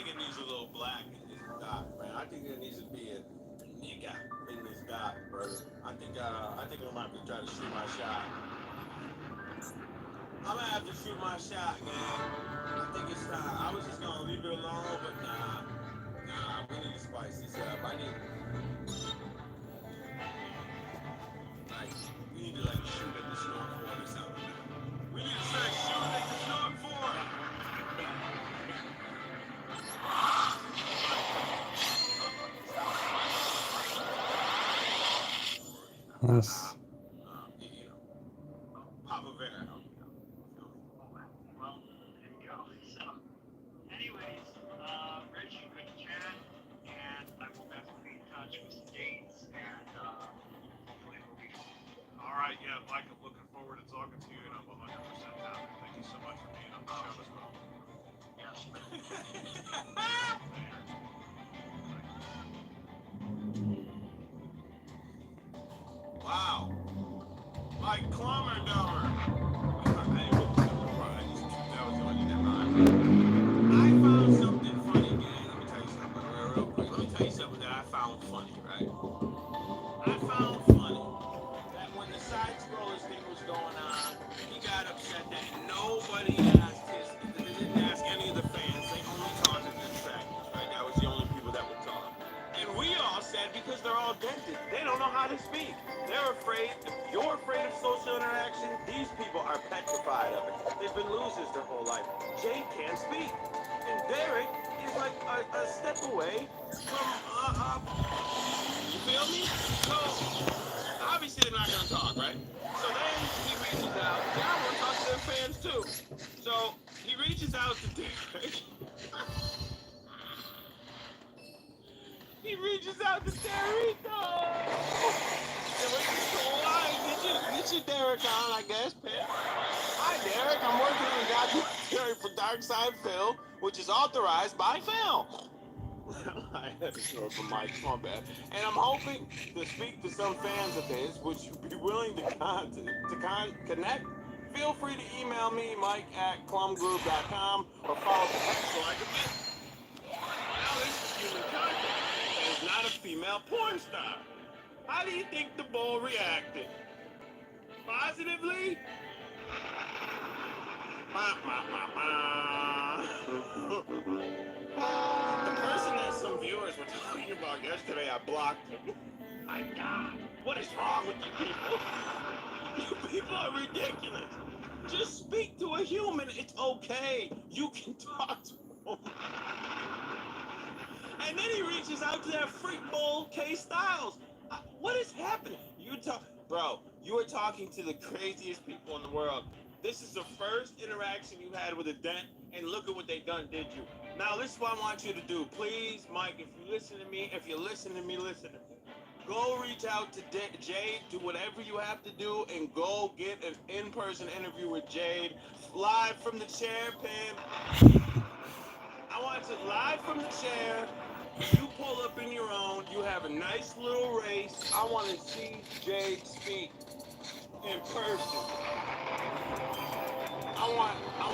think it needs a little black in this doc, man. I think there needs to be a nigga in this doc, brother. I think I'm gonna have to try to shoot my shot. I'm gonna have to shoot my shot, man. I think it's time. I was just gonna leave it alone, but nah, we need to spice this up. Like, we need to like shoot at the snort fort or something. We need to start shooting at the snort fort. Yes. You know, Papa Bear. Well, there you go. So, anyways, Rich, good to chat, and I will definitely be in touch with some dates, and hopefully we'll be. All right, yeah, Mike, I'm looking forward to talking to you, and I'm 100% down. Thank you so much for being on the show as well. Wow. Like Plumber Dumber. I ain't really before. That was the only thing that rhymed. I found something funny, gang. Let me tell you something real quick. Let me tell you something that I found funny, right? I found funny that when the side scrollers thing was going on, he got upset that nobody asked they didn't ask any of the fans. They only talked to the detractors, right? That was the only people that would talk. And we all said because they're all dented, they don't know how to speak. They're afraid. If you're afraid of social interaction, these people are petrified of it. They've been losers their whole life. Jay can't speak. And Derek is like a step away from, you feel me? So, obviously they're not going to talk, right? So then he reaches out. Y'all want to talk to their fans too. So, he reaches out to Derek. He reaches out to Derek. Get your Derek on, I guess, Pip. Hi, Derek. I'm working on a documentary for Dark Side Phil, which is authorized by Phil. I had to throw from Mike, my bad. And I'm hoping to speak to some fans of his, would you be willing to connect? Feel free to email me, mike@clumgroup.com, or follow the text so I can get. Now this is human contact, and it's not a female porn star. How do you think the bull reacted? Positively? The person that some viewers were talking about yesterday, I blocked him. My God, what is wrong with you people? You people are ridiculous. Just speak to a human. It's okay. You can talk to him. And then he reaches out to that freak bull, K Styles. What is happening? Bro, you are talking to the craziest people in the world. This is the first interaction you had with a dent, and look at what they done did you. Now, this is what I want you to do. Please, Mike, if you listen to me, listen to me. Go reach out to Jade, do whatever you have to do, and go get an in-person interview with Jade. Live from the chair, Pim. I want you live from the chair. You pull up in your own. You have a nice little race. I want to see Jade speak in person. I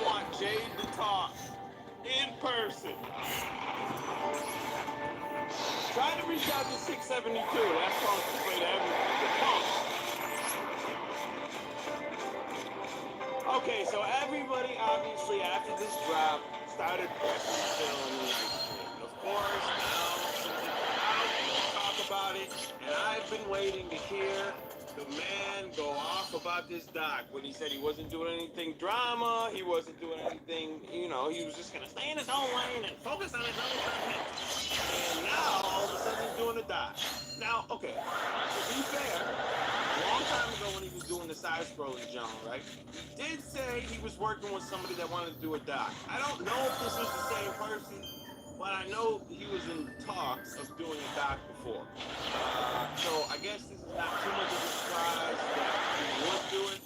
want Jade to talk in person. Try to reach out to 672. That's supposed to play to everybody. Okay, so everybody obviously after this drop started pressing Phil and like, of course, now since it's out, we'll talk about it. And I've been waiting to hear the man go off about this doc when he said he wasn't doing anything drama, he wasn't doing anything, he was just gonna stay in his own lane and focus on his own content. And now all of a sudden he's doing the doc. Now, okay, to be fair, a long time ago when he was doing the side scrolling genre, right? He did say he was working with somebody that wanted to do a doc. I don't know if this was the same person, but I know he was in talks of doing a doc before. So I guess this is not too much of a surprise that he would do it.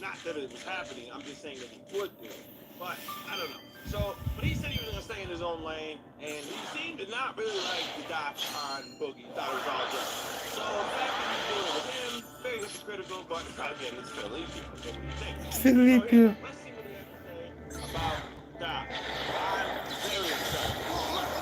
Not that it was happening, I'm just saying that he would do it. But I don't know. So, but he said he was going to stay in his own lane, and he seemed to not really like the doc on Boogie. He thought it was all good. So the fact that he's doing it with him, very hypocritical, but again, it's Philly. What do you think? Felipe. Let's see what he has to say about doc. I'm very excited.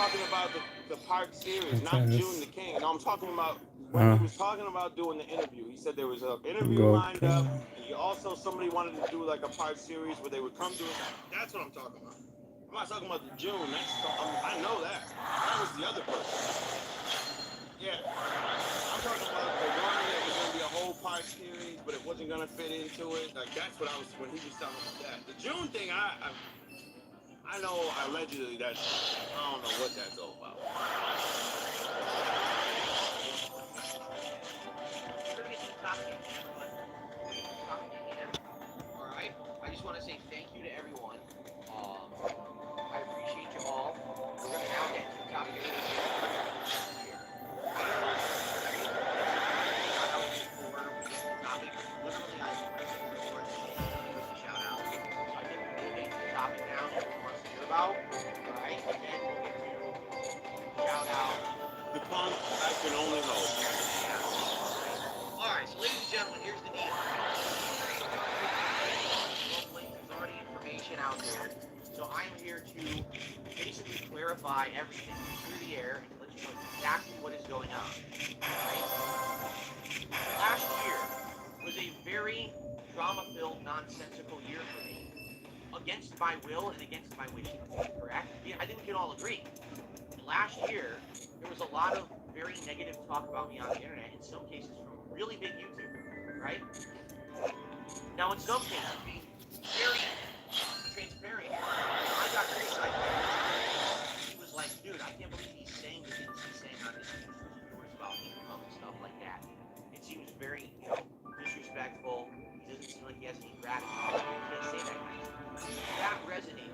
talking about the Park series, What not is June the King. No, I'm talking about when he was talking about doing the interview. He said there was an interview lined up, GoPro? and he also somebody wanted to do like a Park series where they would come to his house. That's what I'm talking about. I'm not talking about the June. I know that. That was the other person. Yeah. I'm talking about the one that was going to be a whole Park series, but it wasn't going to fit into it. Like that's what I was when he was telling me that. The June thing, I know allegedly that's I don't know what that's all about. We're gonna get to the topic at hand, but topic at hand. All right. I just want to say thank you to everyone. I appreciate you all. We're gonna now get to the topic at hand. I know. Topic. Literally, I shout out. I think we're gonna get to the topic now. Everyone wants to hear about. All right. And we'll get to shout out. The punk, I can only hope. Alright, so ladies and gentlemen, here's the deal. There's already information out there. So I am here to basically clarify everything through the air and let you know exactly what is going on. Alright? Last year was a very drama-filled, nonsensical year for me. Against my will and against my wishes. Correct? Yeah, I think we can all agree. Last year, there was a lot of very negative talk about me on the internet, in some cases from really big YouTubers, right? Now, in some cases, being very transparent, I got criticized. He was like, dude, I can't believe he's saying the things he's saying on his viewers about me and stuff like that. It seems very, disrespectful. He doesn't seem like he has any gratitude. He can't say that. That resonated.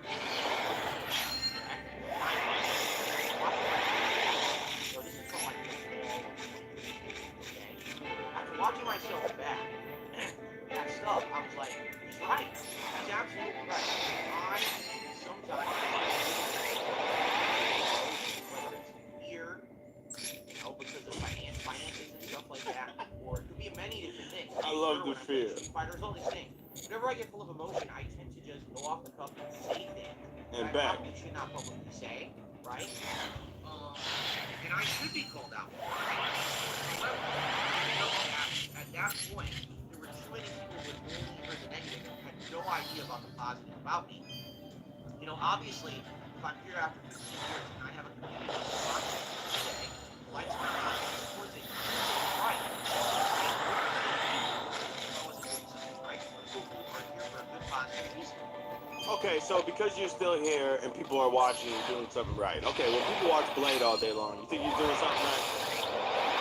After watching myself back, that stuff, I was like, he's right. He's absolutely right. I sometimes, whether it's fear, because of finances and stuff like that, or it could be many different things. I love the fear. There's all these things. Whenever I get full of emotion, I tend to just go off the cuff and say things And that back. I probably should not publicly say, right? And I should be called out. However, at that point, there were too many people who only heard the negative and had no idea about the positive about me. Obviously, if I'm here after 15 years and I have a community of content today, lights my eyes, towards it, right? Okay, so because you're still here and people are watching you doing something right. Okay, well, people watch Blade all day long. You think you're doing something right?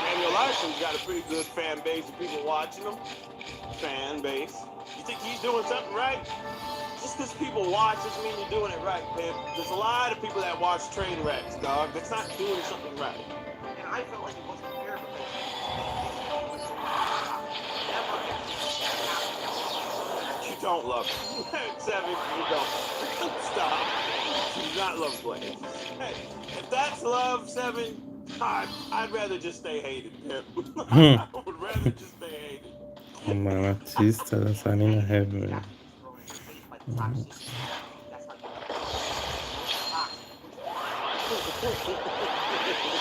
Daniel Larson's got a pretty good fan base of people watching him. Fan base. You think he's doing something right? Just because people watch doesn't mean you're doing it right, man. There's a lot of people that watch train wrecks, dog. That's not doing something right. And I felt like it wasn't fair because you don't love him. Seven, you don't. Stop. You do not love Blade. Hey, if that's love, Seven, I'd rather just stay hated. I would rather just stay hated. Ma l'artista da Salina Heavy.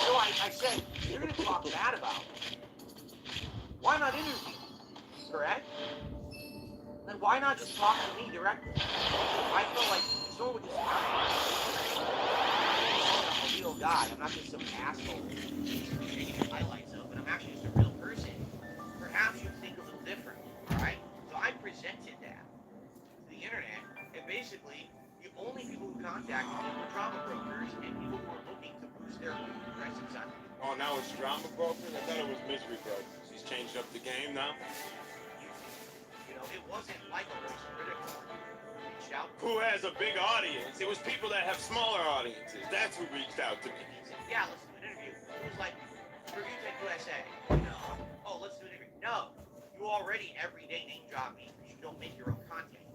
So I said, you're going to talk bad about me. Why not interview? Correct? Then why not just talk to me directly? I felt like someone would just I'm a real guy. I'm not just some asshole taking highlights of, but I'm actually just a real person. Perhaps you think a little different, alright? So I presented that to the internet, and basically, the only people who contacted me were drama brokers and people who were looking to boost their impressions on me. Oh, now it's drama brokers? I thought it was misery brokers. He's changed up the game now. It wasn't like a most critical. Reached out. Who has a big audience? It was people that have smaller audiences. That's who reached out to me. Yeah, let's do an interview. It was like, Review Tech USA. Oh, let's do an interview. No, you already every day name drop me because you don't make your own content.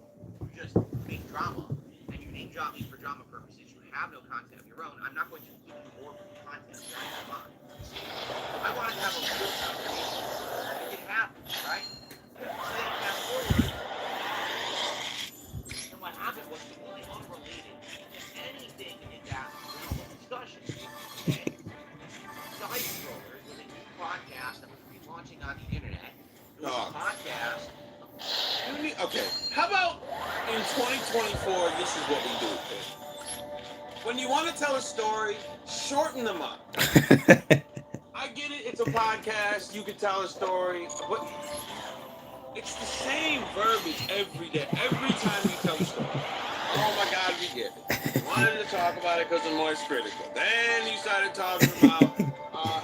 You just make drama, and you name drop me for drama purposes. You have no content of your own. I'm not going to give you more content than I have on. I wanted to have a real conversation. It didn't happen, right? So then fast forward, and what happened was completely unrelated to anything in that discussion. tell a story, shorten them up. I get it, it's a podcast, you can tell a story, but it's the same verbiage every day, every time you tell a story. Oh my God, we get it. You wanted to talk about it because of Moist Critical. Then you started talking about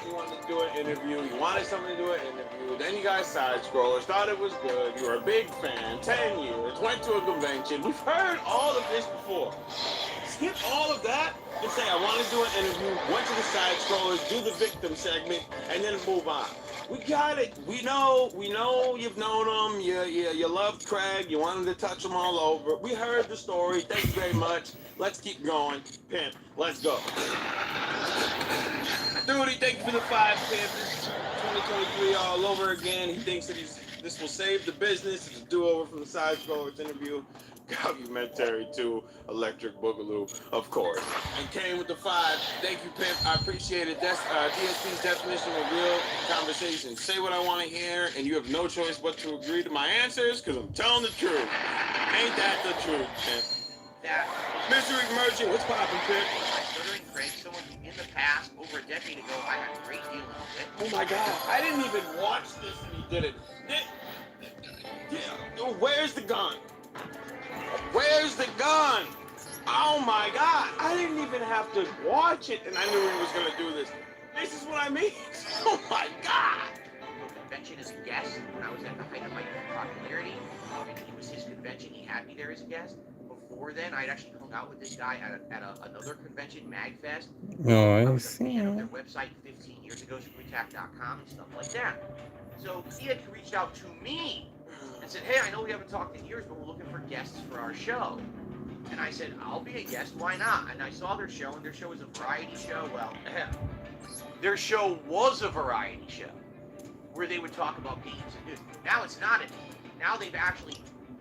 you wanted to do an interview, you wanted someone to do an interview, then you got side scrollers, thought it was good, you were a big fan, 10 years, went to a convention. We've heard all of this before. Skip all of that and say, I want to do an interview, went to the side scrollers, do the victim segment, and then move on. We got it. We know you've known him. You loved Craig. You wanted to touch him all over. We heard the story. Thank you very much. Let's keep going. Pimp, let's go. Duty, thank you for the 5, Pimp. This is 2023 all over again. He thinks that this will save the business. It's a do-over from the side scrollers interview. Documentary 2, Electric Boogaloo, of course. And came with the 5. Thank you, Pimp. I appreciate it. That's DSP's definition of real conversation. Say what I want to hear, and you have no choice but to agree to my answers, because I'm telling the truth. Ain't that the truth, Pimp? That Mystery Merchant, what's poppin', Pimp? by Stuttering Craig, someone who in the past, over a decade ago, I had great dealings with. Oh my God, I didn't even watch this and he did it. Yeah. Where's the gun? Where's the gun? Oh my God, I didn't even have to watch it and I knew he was gonna do this. This is what I mean. Oh my God. Convention as a guest when I was at the height of my popularity. And he was his convention. He had me there as a guest. Before then, I'd actually hung out with this guy at another convention, MagFest. Oh, I I was a see. fan of their website 15 years ago, supertac.com and stuff like that. So he had reached out to me and said, hey, I know we haven't talked in years, but we're looking for guests for our show. And I said, I'll be a guest, why not? And I saw their show, and their show is a variety show. Well, their show was a variety show where they would talk about games and news. Now it's not anymore. Now they've actually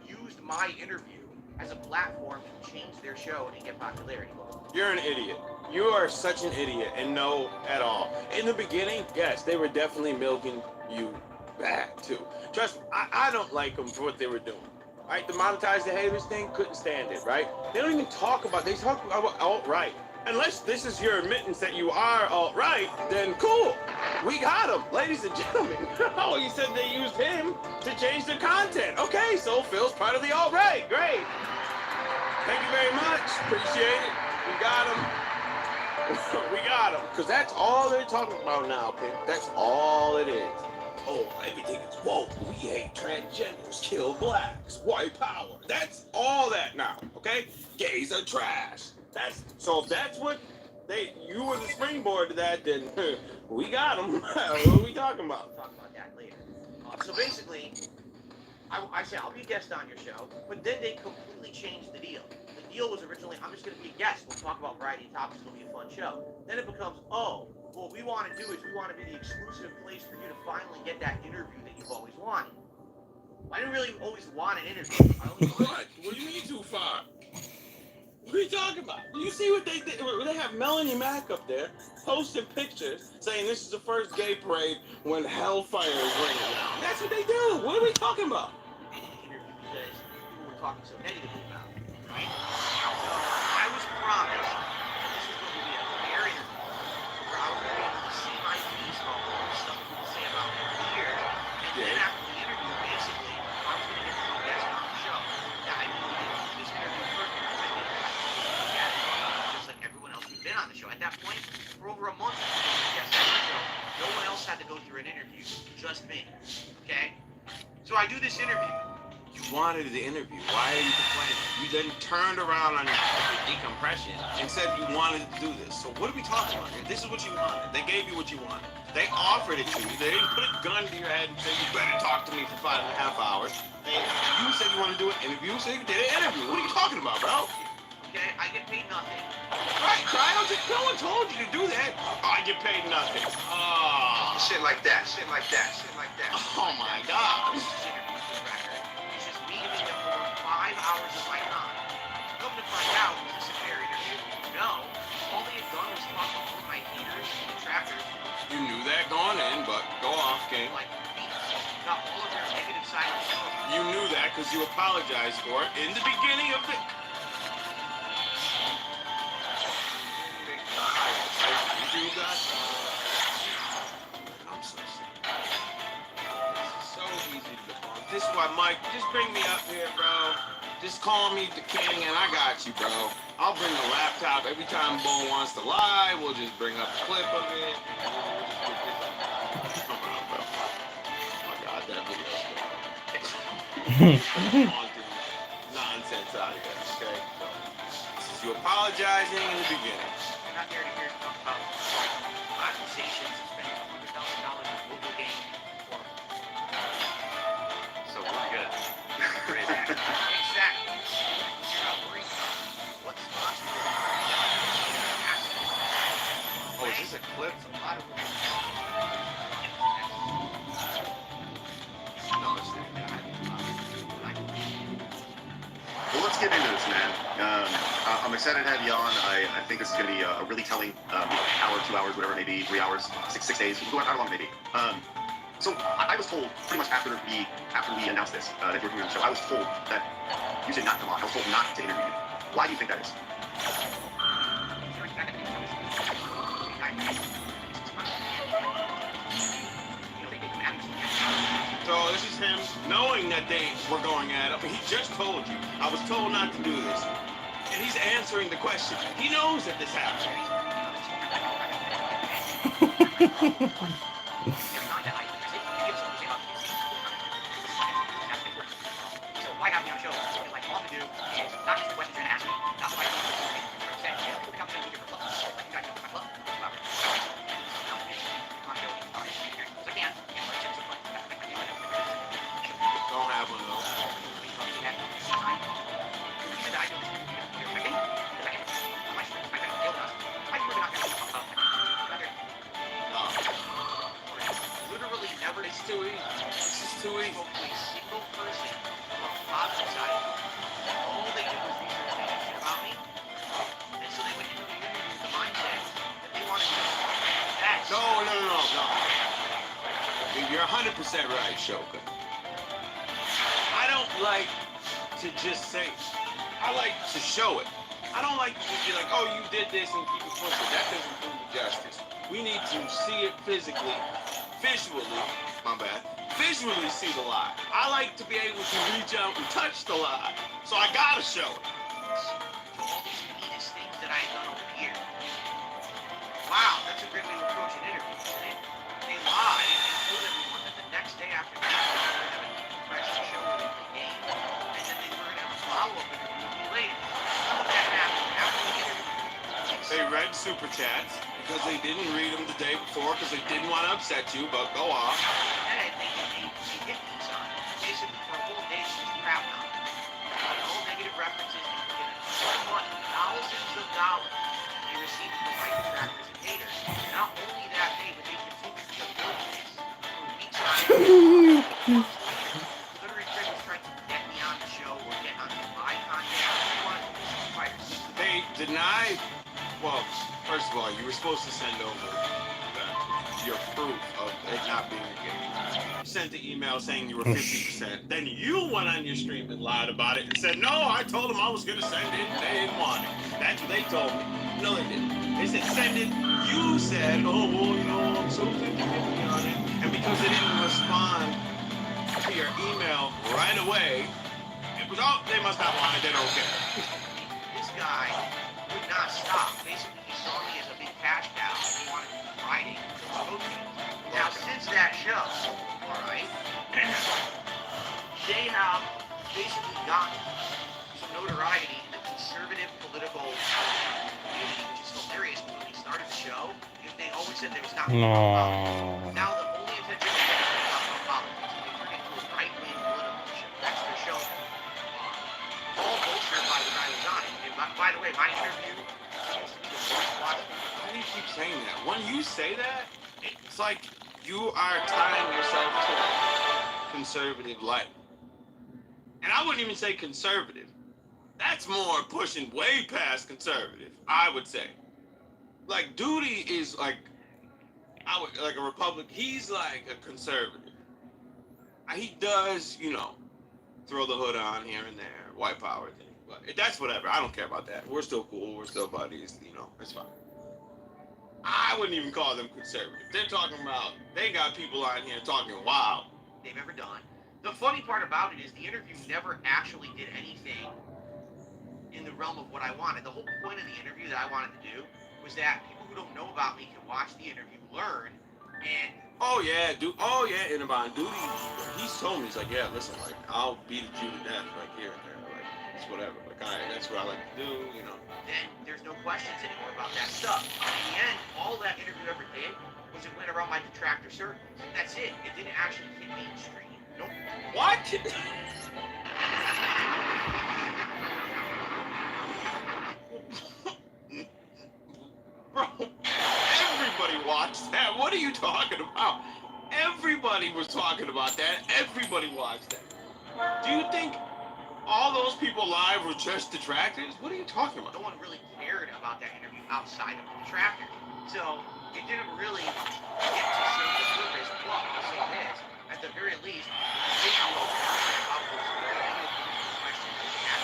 used my interview as a platform to change their show and get popularity. You're an idiot. You are such an idiot and no at all. In the beginning, yes, they were definitely milking you bad too. Trust me, I don't like them for what they were doing. Right? The monetize the haters thing, couldn't stand it, right? They don't even talk about, they talk about alt-right. Unless this is your admittance that you are alt-right, then cool. We got him, ladies and gentlemen. Oh, you said they used him to change their content. Okay, so Phil's part of the alt-right. Great. Thank you very much. Appreciate it. We got him. We got him. Because that's all they're talking about now, Pimp. That's all it is. Oh, everything is woke. We hate transgenders, kill blacks, white power. That's all that now, okay? Gays are trash. So if that's what you were the springboard to that, then we got them. What are we talking about? We'll talk about that later. So basically, I said, I'll be a guest on your show, but then they completely changed the deal. The deal was originally, I'm just going to be a guest. We'll talk about variety of topics. It'll be a fun show. Then it becomes, oh, what we want to do is we want to be the exclusive place for you to finally get that interview that you've always wanted. I didn't really always want an interview. What? What do you mean too far? What are you talking about? You see what they did? They have Melanie Mack up there posting pictures saying this is the first gay parade when hellfire is raining down. That's what they do. What are we talking about? Interview because people were talking so negatively about it, right? So I was promised that this was going to be a fair interview where I was going to be able to see my piece about all the stuff people say about me for years. And then after the interview, basically, I was going to get to be a guest on the show. Now, I didn't do this interview first because I didn't get just like everyone else who'd been on the show. At that point, for over a month, I was a guest on the show. No one else had to go through an interview, just me. Okay? So I do this interview. You wanted the interview. Why are you complaining? You then turned around on your decompression and said you wanted to do this. So what are we talking about here? This is what you wanted. They gave you what you wanted. They offered it to you. They didn't put a gun to your head and say you better talk to me for 5.5 hours. You said you wanted to do an interview, so you did an interview. What are you talking about, bro? Okay? I get paid nothing. Right, Kyle. No one told you to do that. Oh, I get paid nothing. Oh. Shit like that, shit like that, shit like that. Oh my God. This is interview for the record. It's just me giving them over 5 hours of my time. Come to find out, was this a fair interview? No. All they had done was talk about my haters and detractors. You knew that going in, but go off, King. Like me. Got all of their negative side of the show. You knew that because you apologized for it in the beginning of the... this is why, Mike, just bring me up here, bro. Just call me the king, and I got you, bro. I'll bring the laptop every time Bo wants to lie. We'll just bring up a clip of it. And we'll just get this up. Come on, bro. Oh my God, that video's good. Haunting nonsense out of here, okay? So, this is you apologizing in the beginning. I'm not here to hear you talk about accusations of spending $100,000 on a mobile game. So we're good. Exactly. You're not worried about what spots you're going Oh, is this a clip? to a lot of No, it's not. Well, let's get into this, man. I'm excited to have you on. I think this is going to be a really telling hour, 2 hours, whatever it may be, 3 hours, six days, how long it may be. So I was told pretty much after we announced this that you were doing the show, I was told that you should not come on. I was told not to interview you. Why do you think that is? So this is him knowing that they were going at him. He just told you, I was told not to do this. And he's answering the question. He knows that this happened. So why have me on the show? Because like all to do is not just the questions you're gonna ask me, not the questions you're gonna say, the conversation you different levels. Like you guys know my club, so I can, Don't have one of those. Literally never It's too easy. This is too easy. spoke to a single person on the positive side. All they did was research and shit about me. And so they went into the interview with the mindset that they wanted to that's No. You're 100% right, Shoka. I don't like to just say, I like to show it. I don't like to just be like, oh, you did this and keep it pushing. That doesn't do it justice. We need to see it visually, visually see the lie. I like to be able to reach out and touch the lie. So I gotta show it. to all these elitist things that I had done over the years. Wow, that's a great way to approach an interview, isn't it? They lied and told everyone that the next day after that, they were going to have a press show with the game, and then they were going to have a follow-up interview with me later. None of that happened after the interview. They read super chats because they didn't read them the day before because they didn't want to upset you, but go off. And they hit me, son. Basically, for a whole day, she's crap on me. All negative references, people getting so much, thousands of dollars they received from my detractors and haters. Not only that day, but they continued to build this for weeks on end. Literally, Greg was trying to get me on the show or get on my content. They wanted to do some fighters. They denied. Well, first of all, you were supposed to send over your proof of it not being a game. You sent the email saying you were 50%. Then you went on your stream and lied about it and said, no, I told them I was going to send it. They didn't want it. That's what they told me. No, they didn't. They said, send it. You said, oh, well, you know, I'm so 50-50 on it. And because they didn't respond to your email right away, it was, oh, they must not lied. They don't care. This guy would not stop. Basically, he saw me as a big cash cow and he wanted to be writing the coaching. Now, since that show, all right, they have basically gotten some notoriety in the conservative political community, which is hilarious. When they started the show, they always said there was not No. Now the only intention is to talk about politics. They turn it into a right-wing political show. That's their show. All bullshit by the guy who's on it. And by the way, my interview seems to be the most watched. Why do you keep saying that? When you say that, it's like you are tying yourself to a conservative life. And I wouldn't even say conservative. That's more pushing way past conservative, I would say. Like, Duty is like a Republican. He's like a conservative. He does, you know, throw the hood on here and there, white power thing. But that's whatever. I don't care about that. We're still cool. We're still buddies. You know, it's fine. I wouldn't even call them conservative. They're talking about, they got people on here talking wild. They've ever done. The funny part about it is the interview never actually did anything in the realm of what I wanted. The whole point of the interview that I wanted to do was that people who don't know about me can watch the interview, learn, and Oh yeah, dude. Oh yeah, and about duty, he's told me, he's like, yeah, listen, like I'll beat you to death, like here and there, like it's whatever. Like that's what I like to do, you know. then there's no questions anymore about that stuff. In the end, all that interview ever did was it went around my detractor circles. That's it. It didn't actually hit mainstream. Nope. What? Bro, everybody watched that. What are you talking about? Everybody was talking about that. Everybody watched that. Do you think all those people live were just detractors? What are you talking about? No one really cared about that interview outside of the detractor. So it didn't really get to serve the purpose. But I'll say this, at the very least, it did go about those negative questions that they had.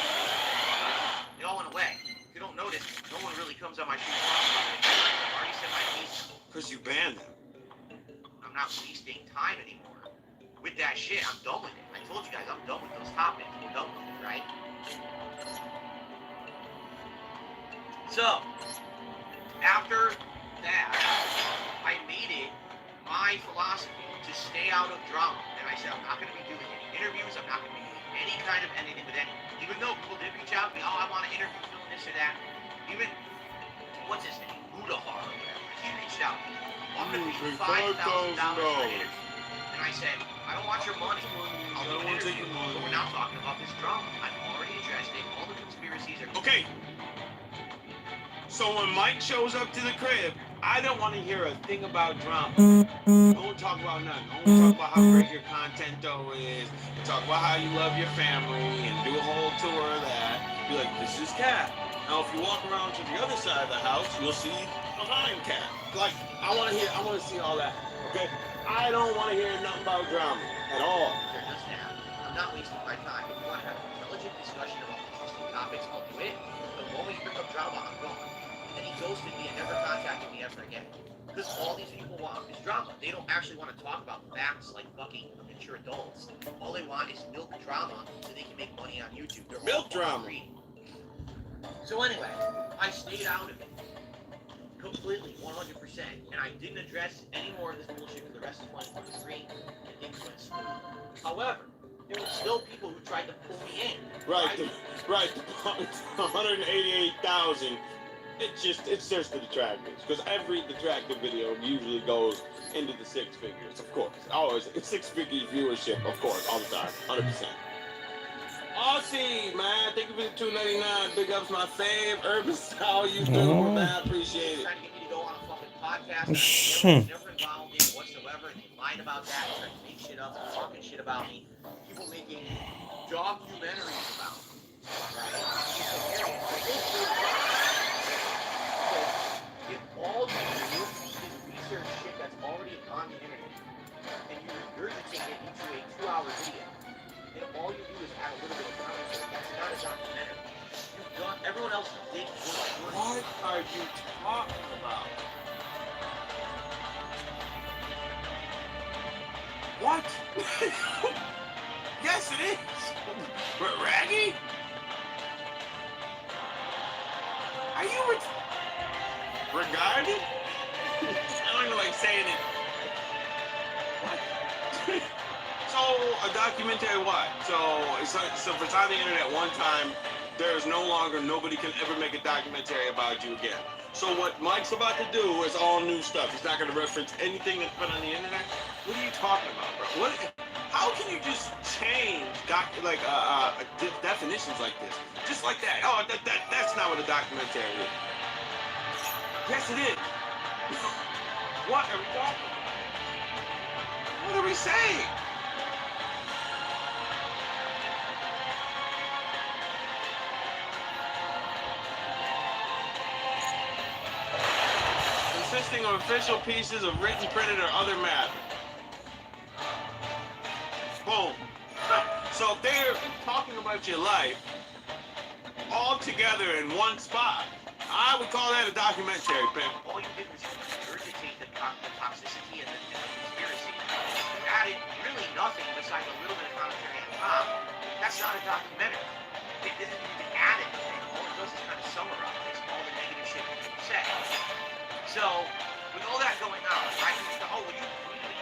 It all went away. If you don't notice, no one really comes on my show and talks about it. I've already said my piece. Because you banned them. I'm not wasting time anymore. With that shit, I'm done with it. I told you guys, I'm done with those topics. I'm done with it, right? So, after that, I made it my philosophy to stay out of drama. And I said, I'm not going to be doing any interviews. I'm not going to be doing any kind of anything with anyone. Even though people did reach out to me, oh, I want to interview, film this or that. Even, what's his name? Hora or whatever. He reached out to me. I'm going to pay $5,000 for an interview. And I said, I don't want your money. I'll do an interview. But we're not talking about this drama. I've already addressed it. All the conspiracies are... Okay. So when Mike shows up to the crib, I don't want to hear a thing about drama. Don't talk about nothing. Don't talk about how great your content though is. Talk about how you love your family and do a whole tour of that. Be like, this is Cat. Now if you walk around to the other side of the house, you'll see behind Cat. Like, I want to see all that. Okay? I don't want to hear nothing about drama at all. They're just that. I'm not wasting my time. If you want to have an intelligent discussion about interesting topics, I'll do it. But the moment you bring up drama, I'm gone. And then he ghosted me and never contacted me ever again. Because all these people want is drama. They don't actually want to talk about facts like fucking mature adults. All they want is milk drama so they can make money on YouTube. They're Milk drama. Greedy. So anyway, I stayed out of it. Completely, 100%. And I didn't address any more of this bullshit for the rest of 2023. And things went smooth. However, there were still people who tried to pull me in. Right, the 188,000. It's just the detractors, because every detractor video usually goes into the six figures, of course. Always six-figure viewership, of course, all the time, 100%. Aussie, man, thank you for the $2.99. Big ups, my fave, urban style YouTuber, man, I appreciate it. Trying to get me to go on a fucking podcast that I was never involved in whatsoever, and they lied about that, and tried to make shit up, and talking shit about me. People making documentaries about me. If all you do is research shit that's already on the internet, and you regurgitate it into a 2-hour video, and all you do is add a little bit of commentary, that's not a documentary. Everyone else did good. What are you talking about? What? Yes, it is. Raggy? Are you regarded? I don't even like saying it. What? So, a documentary what? So if it's on the internet one time, there's no longer, nobody can ever make a documentary about you again. So what Mike's about to do is all new stuff. He's not going to reference anything that's been on the internet. What are you talking about, bro? How can you just change definitions like this? Just like that. Oh, that's not what a documentary is. Yes, it is. What are we talking about? What are we saying? Consisting of official pieces of written, printed, or other matter. Boom. So if they're talking about your life all together in one spot, I would call that a documentary, pimp. All you did was regurgitate the toxicity and the conspiracy. You added really nothing besides a little bit of documentary. It doesn't even add anything. All it does is kind of summarize all the negative shit people say. So, with all that going on, right, he said, oh, will you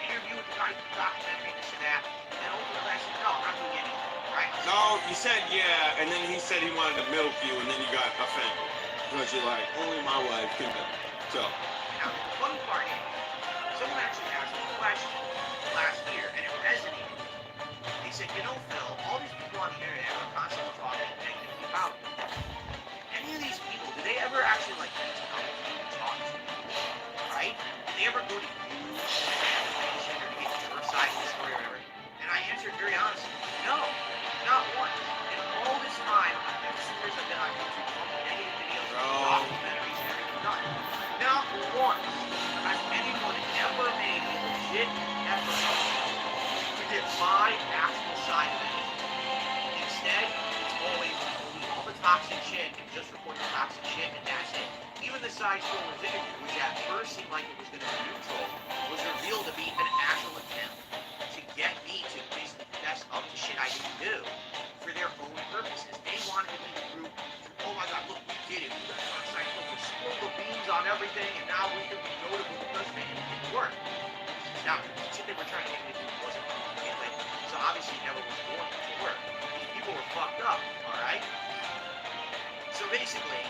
interview with the guy from the documentary, this and that? And ultimately I said, no, I'm not doing anything, right? No, you said yeah, and then he said he wanted to milk you, and then you got offended. Because you're like, only my wife can milk. So. Now, the funny part is, someone actually asked me a question last year, and it resonated. They said, you know, Phil, all these people on the internet are constantly talking negatively about you. Any of these people, do they ever actually, like, reach out to you and talk to you? Right? Did they ever go to you for information or to get your side of the story or whatever? And I answered very honestly, no, not once. In all this time, the 15 years I've been on YouTube, all the negative videos, documentaries, and everything done, not once has anyone ever made a legit effort to get my actual side of it. Instead, it's always all the toxic shit and just report the toxic shit and that's it. Even the side scrollers interview, which at first seemed like it was going to be neutral, was revealed to be an actual attempt to get me to basically fess up the shit I didn't do for their own purposes. They wanted me to prove, oh my god, look, we did it. We got first side scrollers, spill the beans on everything, and now we can be notable because man, it didn't work. Now, the shit they were trying to get me to do wasn't going to begin with, so obviously it never was going to work. These people were fucked up, alright? So basically,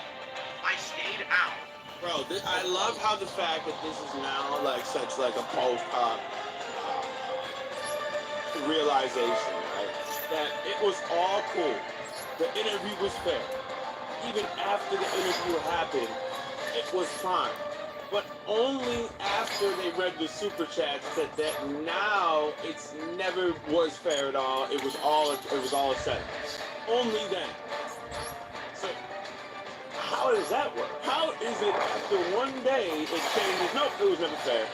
I stayed out. Bro, I love how the fact that this is now like such like a post-pop realization, right? That it was all cool. The interview was fair. Even after the interview happened, it was fine. But only after they read the super chats that now it's never was fair at all. It was all a setup. Only then. So how does that work? How is it after one day it changes? Nope, it was never fair.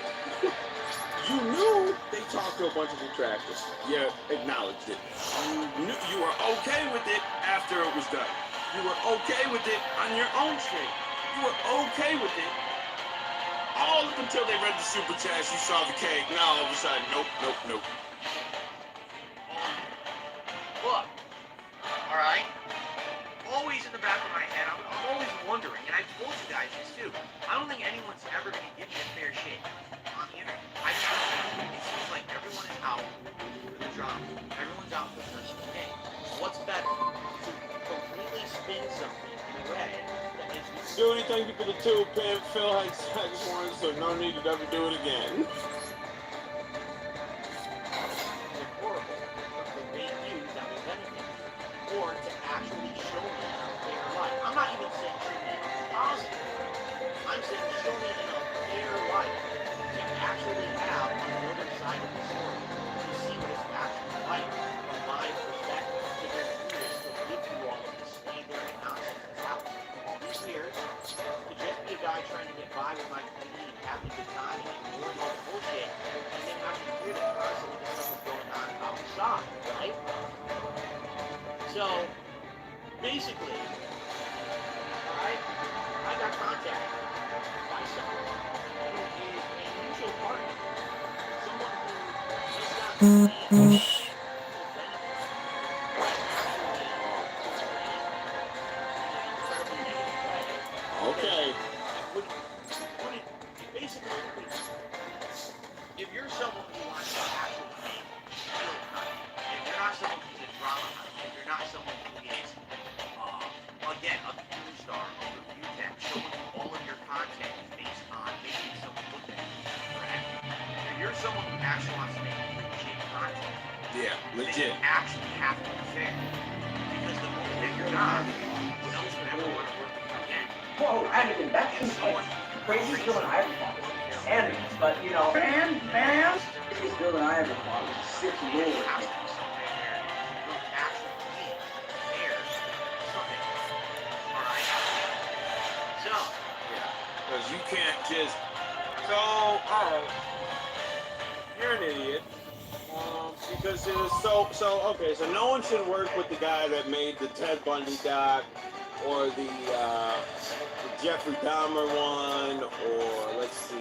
You knew they talked to a bunch of detractors. You acknowledged it. You knew you were okay with it after it was done. You were okay with it on your own stream. You were okay with it. All up until they read the super chats, you saw the cake. Now all of a sudden, nope. Look, alright? Always in the back of my head, I'm always wondering, and I've told you guys this too, I don't think anyone's ever going to give me a fair shake on the internet. It seems like everyone is out for the drama. Everyone's out for the personal gain. What's better? To completely spin something in a way that makes me Do anything for the two, Pimp. Phil had sex once, so no need to ever do it again. horrible, but the main news that will benefit me, or to actually show me a fair life. I'm not even saying show me a positive. I'm saying show me in a fair life to actually have another side of the story, to see what it's actually like from my perspective, to go through this, to live through all of this slander and nonsense that's happening for all these years, to just be a guy trying to get by with my community and having a good time and ignoring all the bullshit, and then having to hear that constantly this stuff is going on outside, right? So, basically, alright, I got contacted by someone who is a mutual partner, someone who is not paying benefit, but actually in an incredibly negative way. Okay. Basically, if you're someone who wants to actually make real content, if you're not someone who's a drama hunt, if you're not someone who is, again, a cool star, a review tech, someone who all of your content is based on making someone look at you, correct? If you're someone who actually wants to make legit content, Yeah, then legit. you actually have to be fair. Because the moment that you're not, no one's going to ever want to work with you again. Whoa, Anakin, that If seems someone like craziest villain I ever fought. Anakin, but you know, man, craziest villain I ever fought was Sith Lord. Lord. Has to be something where you're actually being fair to something. Alright? So, Yeah. Because you can't just. So, alright. You're an idiot. Because it was okay, so no one should work with the guy that made the Ted Bundy doc, or the Jeffrey Dahmer one, or let's see,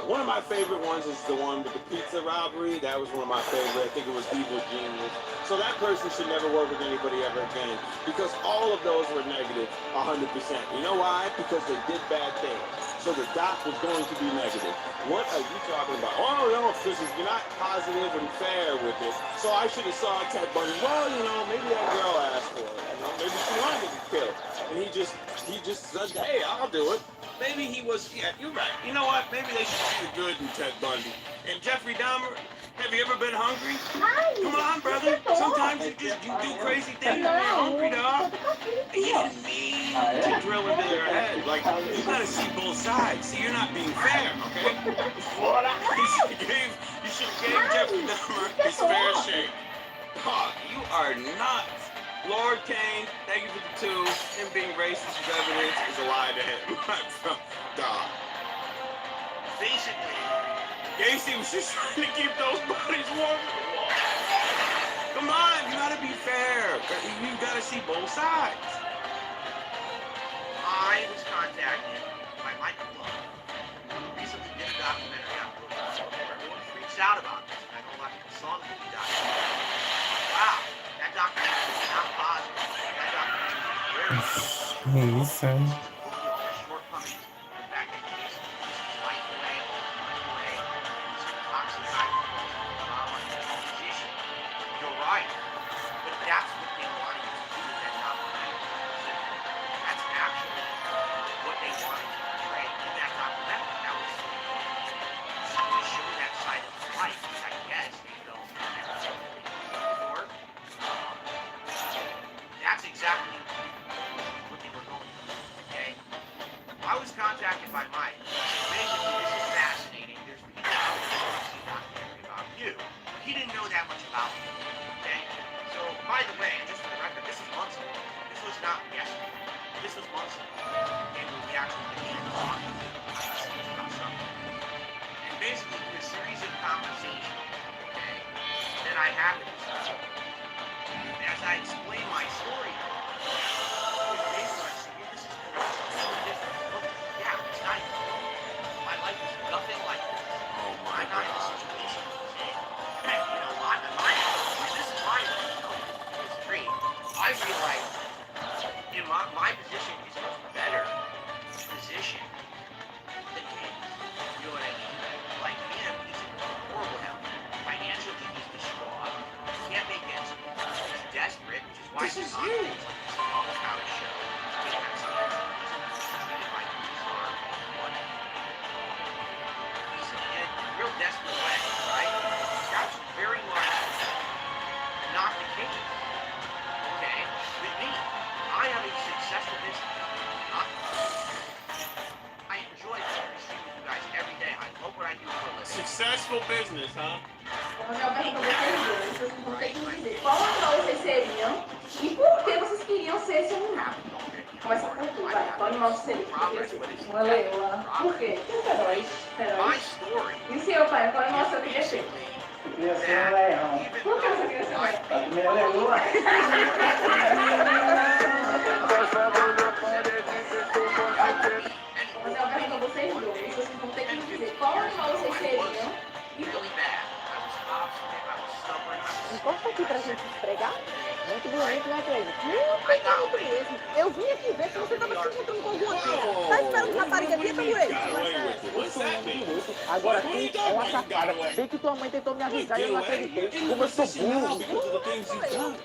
One of my favorite ones is the one with the pizza robbery. That was one of my favorite. I think it was Evil Genius. So that person should never work with anybody ever again because all of those were negative 100%. You know why? Because they did bad things. So the doc was going to be negative. What are you talking about? Oh, no, officials, you're not positive and fair with it. So I should have saw Ted Bundy. Well, maybe that girl asked for it. Maybe she wanted to be killed. And he just said, hey, I'll do it. Maybe he was, yeah, you're right. You know what? Maybe they should see the good in Ted Bundy. And Jeffrey Dahmer, have you ever been hungry? Come on, brother. Sometimes you do crazy things when you're hungry, dog. He didn't mean to drill into their head. Like, you gotta see both sides. See, you're not being fair, okay? You should have gave Jeffrey Dahmer his fair shake. Dog, you are nuts. Lord Kane, thank you for the 2. Him being racist as evidence is a lie to him. Dog. Basically, Gacy was just trying to keep those bodies warm. Come on, you gotta be fair. You gotta see both sides. I was contacted by Michael Blow, who recently did a documentary on Duel, where everyone freaks out about this. And I know a lot of people saw the movie documentary. Wow, that documentary was not positive. That documentary was very Que isso, hein? their shortcomings. The fact that he's life away, money away, he's toxic guy who calls him drama in his position. You're right. But that's what they wanted to do with that documentary. That's actually what they wanted to portray in that documentary. That was to show that side of his life, which I guess they don't before. That's exactly what they were going for. Okay? I was contacted by Mike. Basically, this is fascinating. There's people out there who want to see a documentary about you. He didn't know that much about me. Okay? So, by the way, and just for the record, this was months ago. This was not yesterday. This was months ago. And we actually began talking about something. And basically, through a series of conversations, okay, that I had with this guy, as I explained my story, basically I said, this is so different. Look, yeah, it's not even normal. My life is nothing like this. Oh my I'm not in a God. situation, okay? And, this is my life. It's great. I realize in my position is a much better position than his. You know what I mean? Like him, he's in horrible health. Financially, he's distraught. He can't make ends meet. He's desperate, which is why This he's is on you. things like this Novo show. He has he's treated like he's on money. He's in a real desperate way, right? That's very much not the case. Okay? With me, I have a successful business. I enjoy streaming with you guys every day. I love what I do for a living. Successful business, huh? Onde eu pergunto a vocês dois, vocês vão ter que me dizer qual animal vocês seriam e por que vocês queriam ser esse animal. Começa por tu, vai. Qual animal você seria? Uma leoa. Por quê? Feroz. My Feroz. story E o seu pai, qual animal você queria ser? Eu queria ser um leão. Por que você queria ser um leão? A primeira leoa. Mas eu pergunto a vocês dois, vocês vão ter que me dizer qual animal vocês seriam e por really bad. I was obstinate, I was stubborn, I was Encosta aqui pra gente esfregar. Muito bonito, né, Cleide? Muito bonito mesmo. Eu vim aqui ver se você tava se encontrando com alguma coisa. Tá esperando rapariga aqui, tá doente? What's that mean? Agora tu é uma safada. Sei que tua mãe tentou me avisar e eu não acreditei. Como eu sou burro.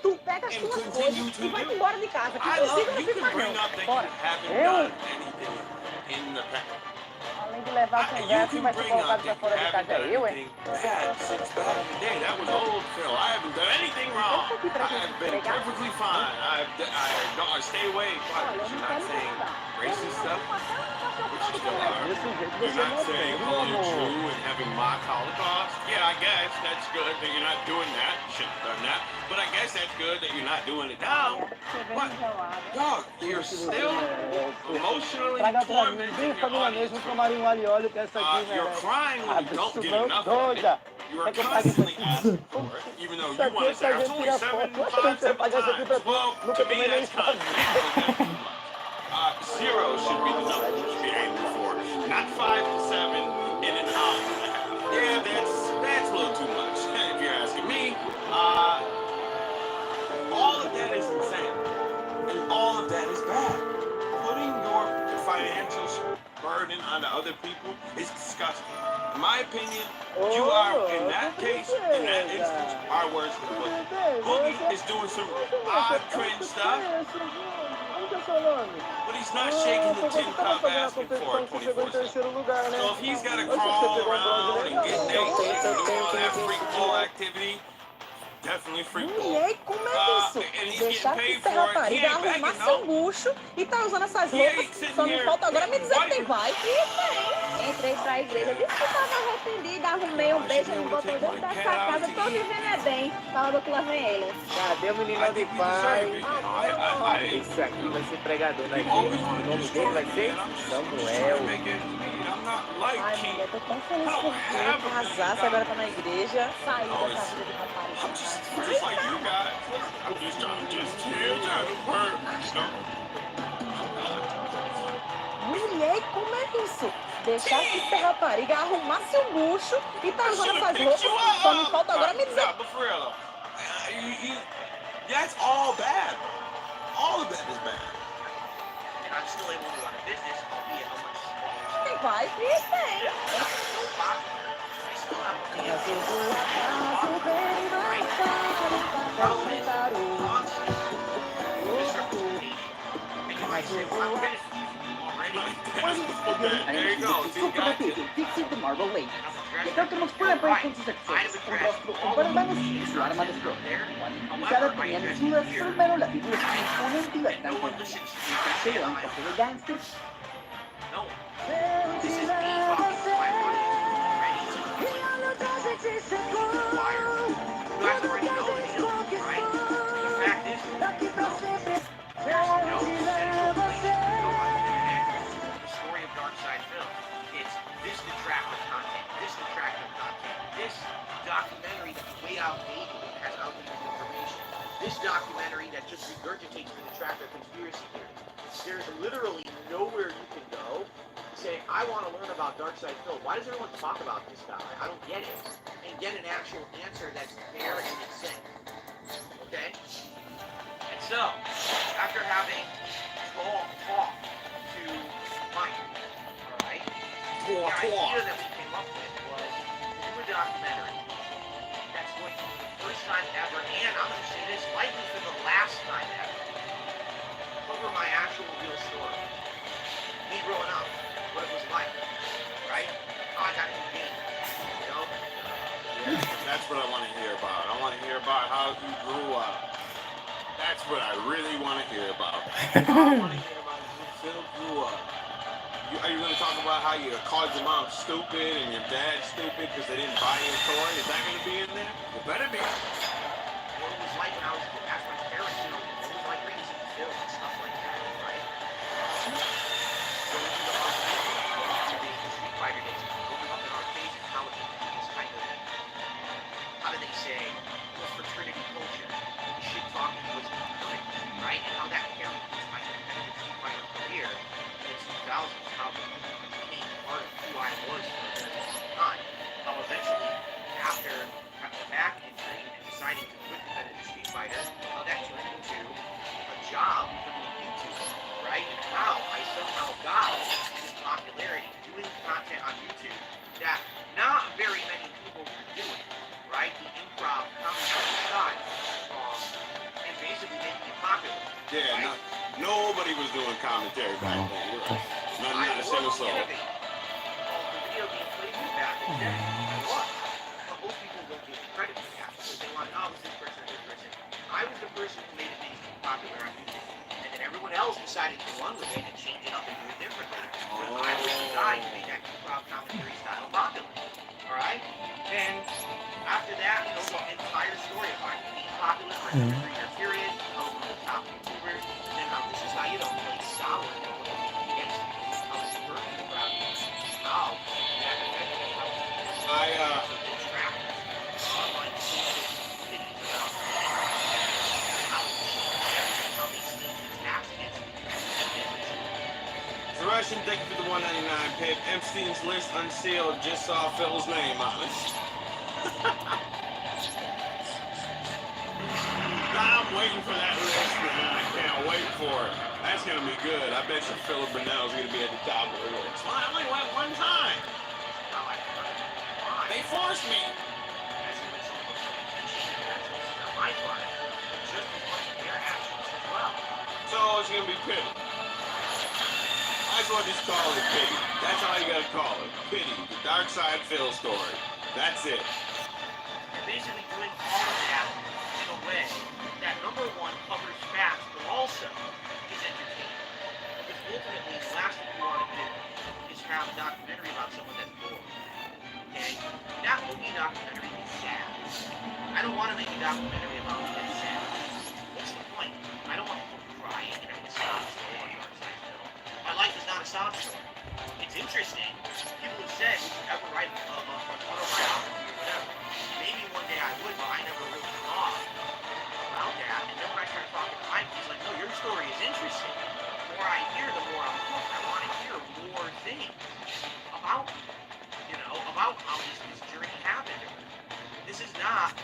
Tu pega as tuas coisas e vai embora de casa. Que I consigo love não you fico can mais bring não. up that Bora. you haven't Eu, done anything in the past. além de levar a You conversa, can vai ser bring colocado up pra that you fora de haven't casa. done Eu, anything bad since back in the day. That was old Phil. I haven't done anything wrong. I've been perfectly fine. I stay away. Why? Because you're not saying racist stuff, which you still are. Desse jeito You're você not não saying tem, hello meu amor. Jew and having mock Holocaust. Yeah, I guess that's good that you're not doing that. You shouldn't have done that. But I guess that's good that you're not doing it now. What? Dog, you're still emotionally Traga pra mim, tormenting bem your família audience. mesmo, camarim um alho e óleo, que essa aqui, You're né? crying when you don't get Absurdo, enough of it. doida. You are É que eu paguei constantly pra asking for it, even though Isso you aqui want é to say, pra it's gente only tirar foto. Eu acho que tem que seven pagar isso aqui pra times. tu. Well, Nunca to me, tomei nem that's kind of isso. Zero should be the number you should be aiming for, not 5 to 7 in an hour. In my opinion, you are, in that case, in that instance, are worse than Boogie. Boogie is doing some odd, cringe stuff, Como que é o seu nome? but he's not shaking the Foi tin você tava cup fazendo a asking for competição it que você chegou em 24/7. terceiro lugar, né? So if he's got to Hoje você crawl pegou um bronze around and get legal. naked and do all that freak ball activity, definitely freak ball. Mulher, e como é isso? And he's Deixar getting que paid essa for it. He rapariga ain't arrumar begging, seu no. bucho e tá usando essas He roupas. ain't sitting Só me here falta agora me dizer que tem wiping. vai. Entrei pra igreja, disse que tava arrependida, arrumei um beijo no botão dentro dessa casa, tô vivendo é bem. Falando que lá vem ele. Cadê o menino de pai? Esse aqui vai ser pregador na igreja. O nome dele vai ser Samuel. Ai, mulher, tô tão feliz por tu. Casasse, agora tá na igreja. Saiu dessa vida de rapariga. Just like you guys. I'm just trying to just chill, trying to work. Mulher, como é isso? Deixasse essa rapariga arrumar seu bucho e tá usando essas roupas. Só me falta agora me dizer. Nah, but for real though, that's all bad. All of that is bad. And I'm still able to run a business, albeit a much smaller. Tem vai? Tem. So popular. I still have problem is constant misrepresentation. And you might say, well, I'm finished already. There you go. See, got you. Fix the marble lake. I'm Creo que nos pueden poner puntos excesos. Un rostro, un par de manos y su arma de flor. Cada tenía desnudas, pero la figura es imponente y bastante. Se le da un toque de gangster. No. This is me talking to my audience already. You guys already know the deal, right? The fact is, there's no central plan. The story of Dark Side Film. It's this detractive content, this detractive content, this documentary that's way outdated and has outdated information, this documentary that just regurgitates the detractor conspiracy theories. There's literally nowhere you can go to say, I want to learn about Dark Side Film. Why does everyone talk about this guy? I don't get it. And get an actual answer that's fair and makes sense. Okay? And so, after having talk to Mike, alright? The idea that we came up with was to do a documentary that's going to be the first time ever, and I'm going to say this, likely for the last time ever, cover my actual real story. Me growing up, what it was like, right? How I got into games, you know? Yeah, that's what I want to hear about. I want to hear about how you grew up. That's what I really want to hear about. I want to hear about how Phil grew up. Are you going to talk about how you called your mom stupid and your dad stupid because they didn't buy you a toy? Is that going to be in there? It better be. What it was like when I was asked my parents, you know, what it was like raising Phil and stuff like that, right? Going to the arcade, the Street Fighter days, opening up an arcade and how it is kind of, how do they say, the fraternity culture, shit talking was good, right? And how that carried into my competitive Street Fighter career in the 2000s, how it became part of who I was for a very long time. How eventually, after having a back injury and deciding to quit competitive Street Fighter, how that turned into a job becoming a YouTuber, right? And how I somehow got this popularity doing content on YouTube that not very many people were doing, right? The improv commentary style, and basically making it popular. Yeah, right? nobody was doing commentary back then. You're right. Not a single soul. The video game playthrough back in the day. I was. But most people don't give me credit for that because they want, oh, it's this person or this person. I was the person who made it popular on YouTube. And then everyone else decided to run with it and change it up and do it differently. But I was the guy who made that improv commentary style popular. Alright? And after that, you know, the entire story of mine being popular for a 3-year period, I was one of the top YouTubers, and then how this is how you don't play sour against how this person is proud of you. How? Russian, thank you for the $1.99 Pip. Epstein's list unsealed. Just saw Phil's name on it. I'm waiting for that list, man. I can't wait for it. That's gonna be good. I bet you Philip Burnell's gonna be at the top of the list. Well, I only went one time. can't force me. That's when someone looks like attention, that's not my part. Just as much of their actions as well. So it's gonna be pity. I just want to just call it pity. That's all you gotta call it. Pity. The Dark Side Phil story. That's it. You're basically doing all of that in a way that number one covers facts, but also is entertaining. Because ultimately, the last thing you want to do is have a documentary about someone that's bored. Okay? That movie documentary is sad. I don't want to make a documentary about me that's sad. What's the point? I don't want people crying and having a sob story on Dark Side Film. My life is not a sob story. It's interesting. People have said we should ever write an autobiography or whatever. Maybe one day I would, but I never really thought about that. And then when I started talking to Mike, he's like, no, your story is interesting. The more I hear, the more I'm hooked. I want to hear more things about, about how this journey happened. This is not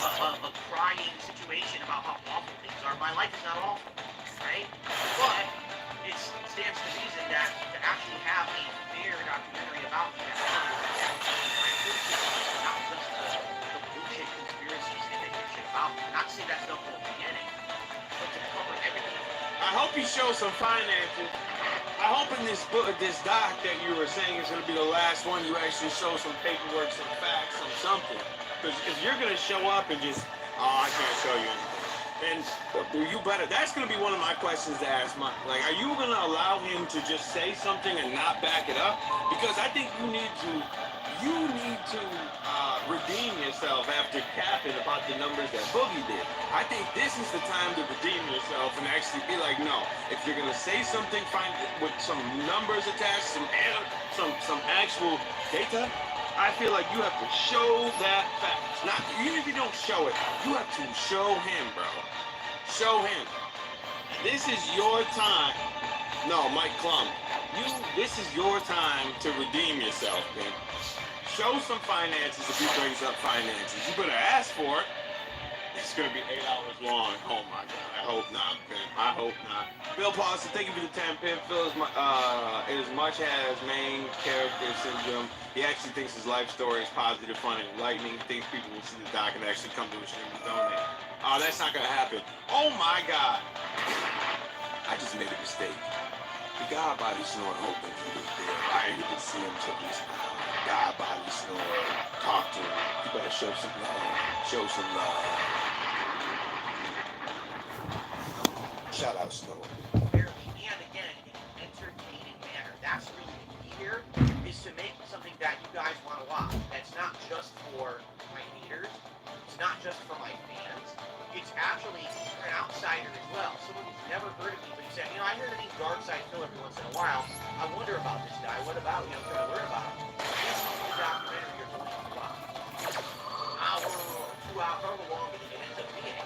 a crying situation about how awful things are. My life is not awful, right? But it stands to reason that to actually have a fair documentary about me that's not just the bullshit conspiracies and that shit about me. Not to say that stuff from the beginning, but to cover everything. I hope you show some finances. I hope in this book, this doc that you were saying is going to be the last one, you actually show some paperwork, some facts, some something. Because if you're going to show up and just, I can't show you anything, then you better. That's going to be one of my questions to ask Mike. Like, are you going to allow him to just say something and not back it up? Because I think you need to redeem yourself after capping about the numbers that Boogie did. I think this is the time to redeem yourself and actually be like, no, if you're gonna say something, find with some numbers attached, some actual data. I feel like you have to show that fact. Not even if you don't show it, you have to show him, bro. Show him. This is your time. No, Mike Klum. This is your time to redeem yourself, man. Show some finances if he brings up finances. You better ask for it. It's going to be 8 hours long. Oh, my God. I hope not, man. I hope not. Bill Paulson, thank you for the 10 pin. Phil, as much as main character syndrome, he actually thinks his life story is positive, fun, and enlightening. He thinks people will see the doc and actually come to a stream and donate. Oh, that's not going to happen. Oh, my God. I just made a mistake. The God body snore hoping he was there. I ain't even see him till he's God body snore. Talk to him. You better show some love. Show some love. Shout out Snore. And again, in an entertaining manner. That's really the key here, is to make something that you guys want to watch. That's not just for my haters. It's not just for my fans. It's actually for an outsider as well. Someone who's never heard of me, but he said, I hear the name Dark Side Phil every once in a while. I wonder about this guy. What about, trying to learn about him. This is the documentary you're going to watch. Hour or 2 hours, however long it ends up being.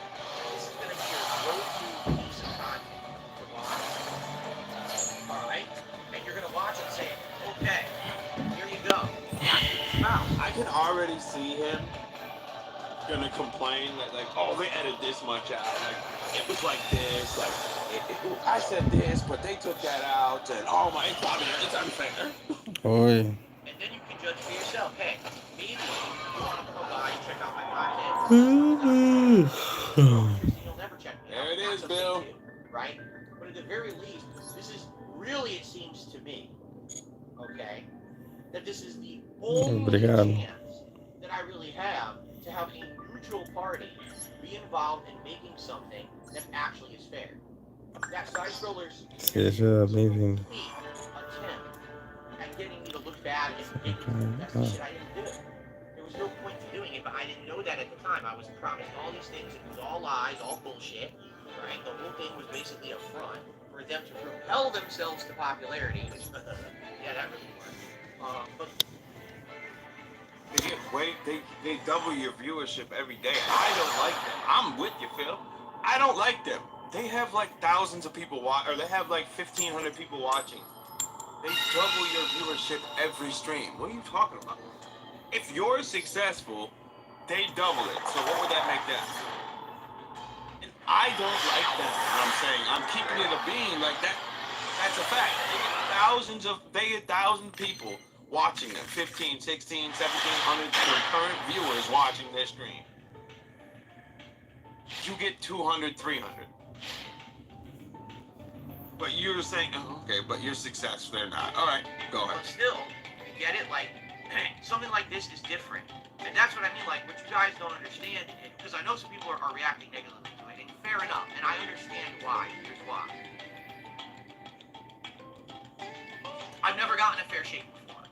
This is going to be your go-to piece of content to watch. Alright? And you're going to watch and say, okay, here you go. That's what it's about. I can already see him gonna complain that they edited this much out. Like, it was like this. Like, I said this, but they took that out. And it's unfair. Oi. And then you can judge for yourself. Hey, maybe you want to come by and check out my content. You'll never check me out. There it is, Bill. Right? But at the very least, this is really, it seems to me, okay, that this is the only chance that I really have to have a neutral party be involved in making something that actually is fair. That Side Scrollers It's amazing. attempt at getting me to look bad and that's the shit I didn't do. There was no point to doing it, but I didn't know that at the time. I was promised all these things. It was all lies, all bullshit. Right? The whole thing was basically a front for them to propel themselves to popularity. Which, yeah, that really worked. But they double your viewership every day. I don't like them. I'm with you, Phil. I don't like them. They have thousands of people or they have 1,500 people watching. They double your viewership every stream. What are you talking about? If you're successful, they double it. So what would that make them? And I don't like them. I'm saying I'm keeping it a being like that. That's a fact. They get 1,000 people watching them. 15, 16, 1700 concurrent viewers watching their stream. You get 200, 300. But you're saying, oh, okay, but you're successful. They're not. All right, go ahead. But still, you get it? Like, something like this is different. And that's what I mean, like, what you guys don't understand, because I know some people are reacting negatively to it, and fair enough, and I understand why. Here's why. I've never gotten a fair shake before.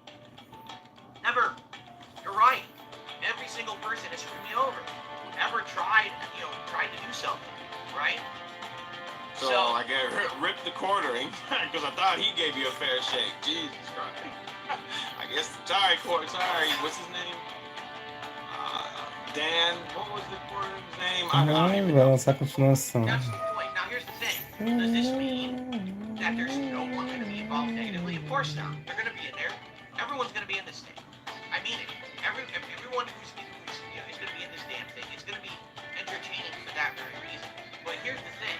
Never. You're right. Every single person has screwed me over. Ever tried to do something, right? So I get ripped the quartering because I thought he gave you a fair shake. Jesus Christ. I guess, sorry, what's his name? Dan, what was the quartering's name? I don't even vai know. lançar a continuação. That's the point. Now here's the thing. Does this mean that there's no one going to be involved negatively? Of course not. They're going to be in there. Everyone's going to be in this thing. I mean it. Everyone who's is going to be in this damn thing. It's going to be entertaining for that very reason. But here's the thing.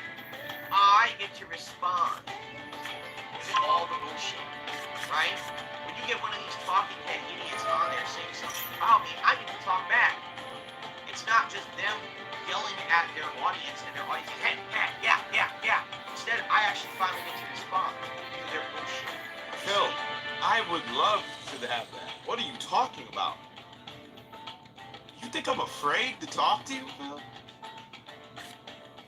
I get to respond to all the bullshit, right? When you get one of these talking head idiots on there saying something about me, I get to talk back. It's not just them yelling at their audience and their audience saying, hey, yeah. Instead, I actually finally get to respond to their bullshit. Phil, I would love to have that. What are you talking about? You think I'm afraid to talk to you, Phil?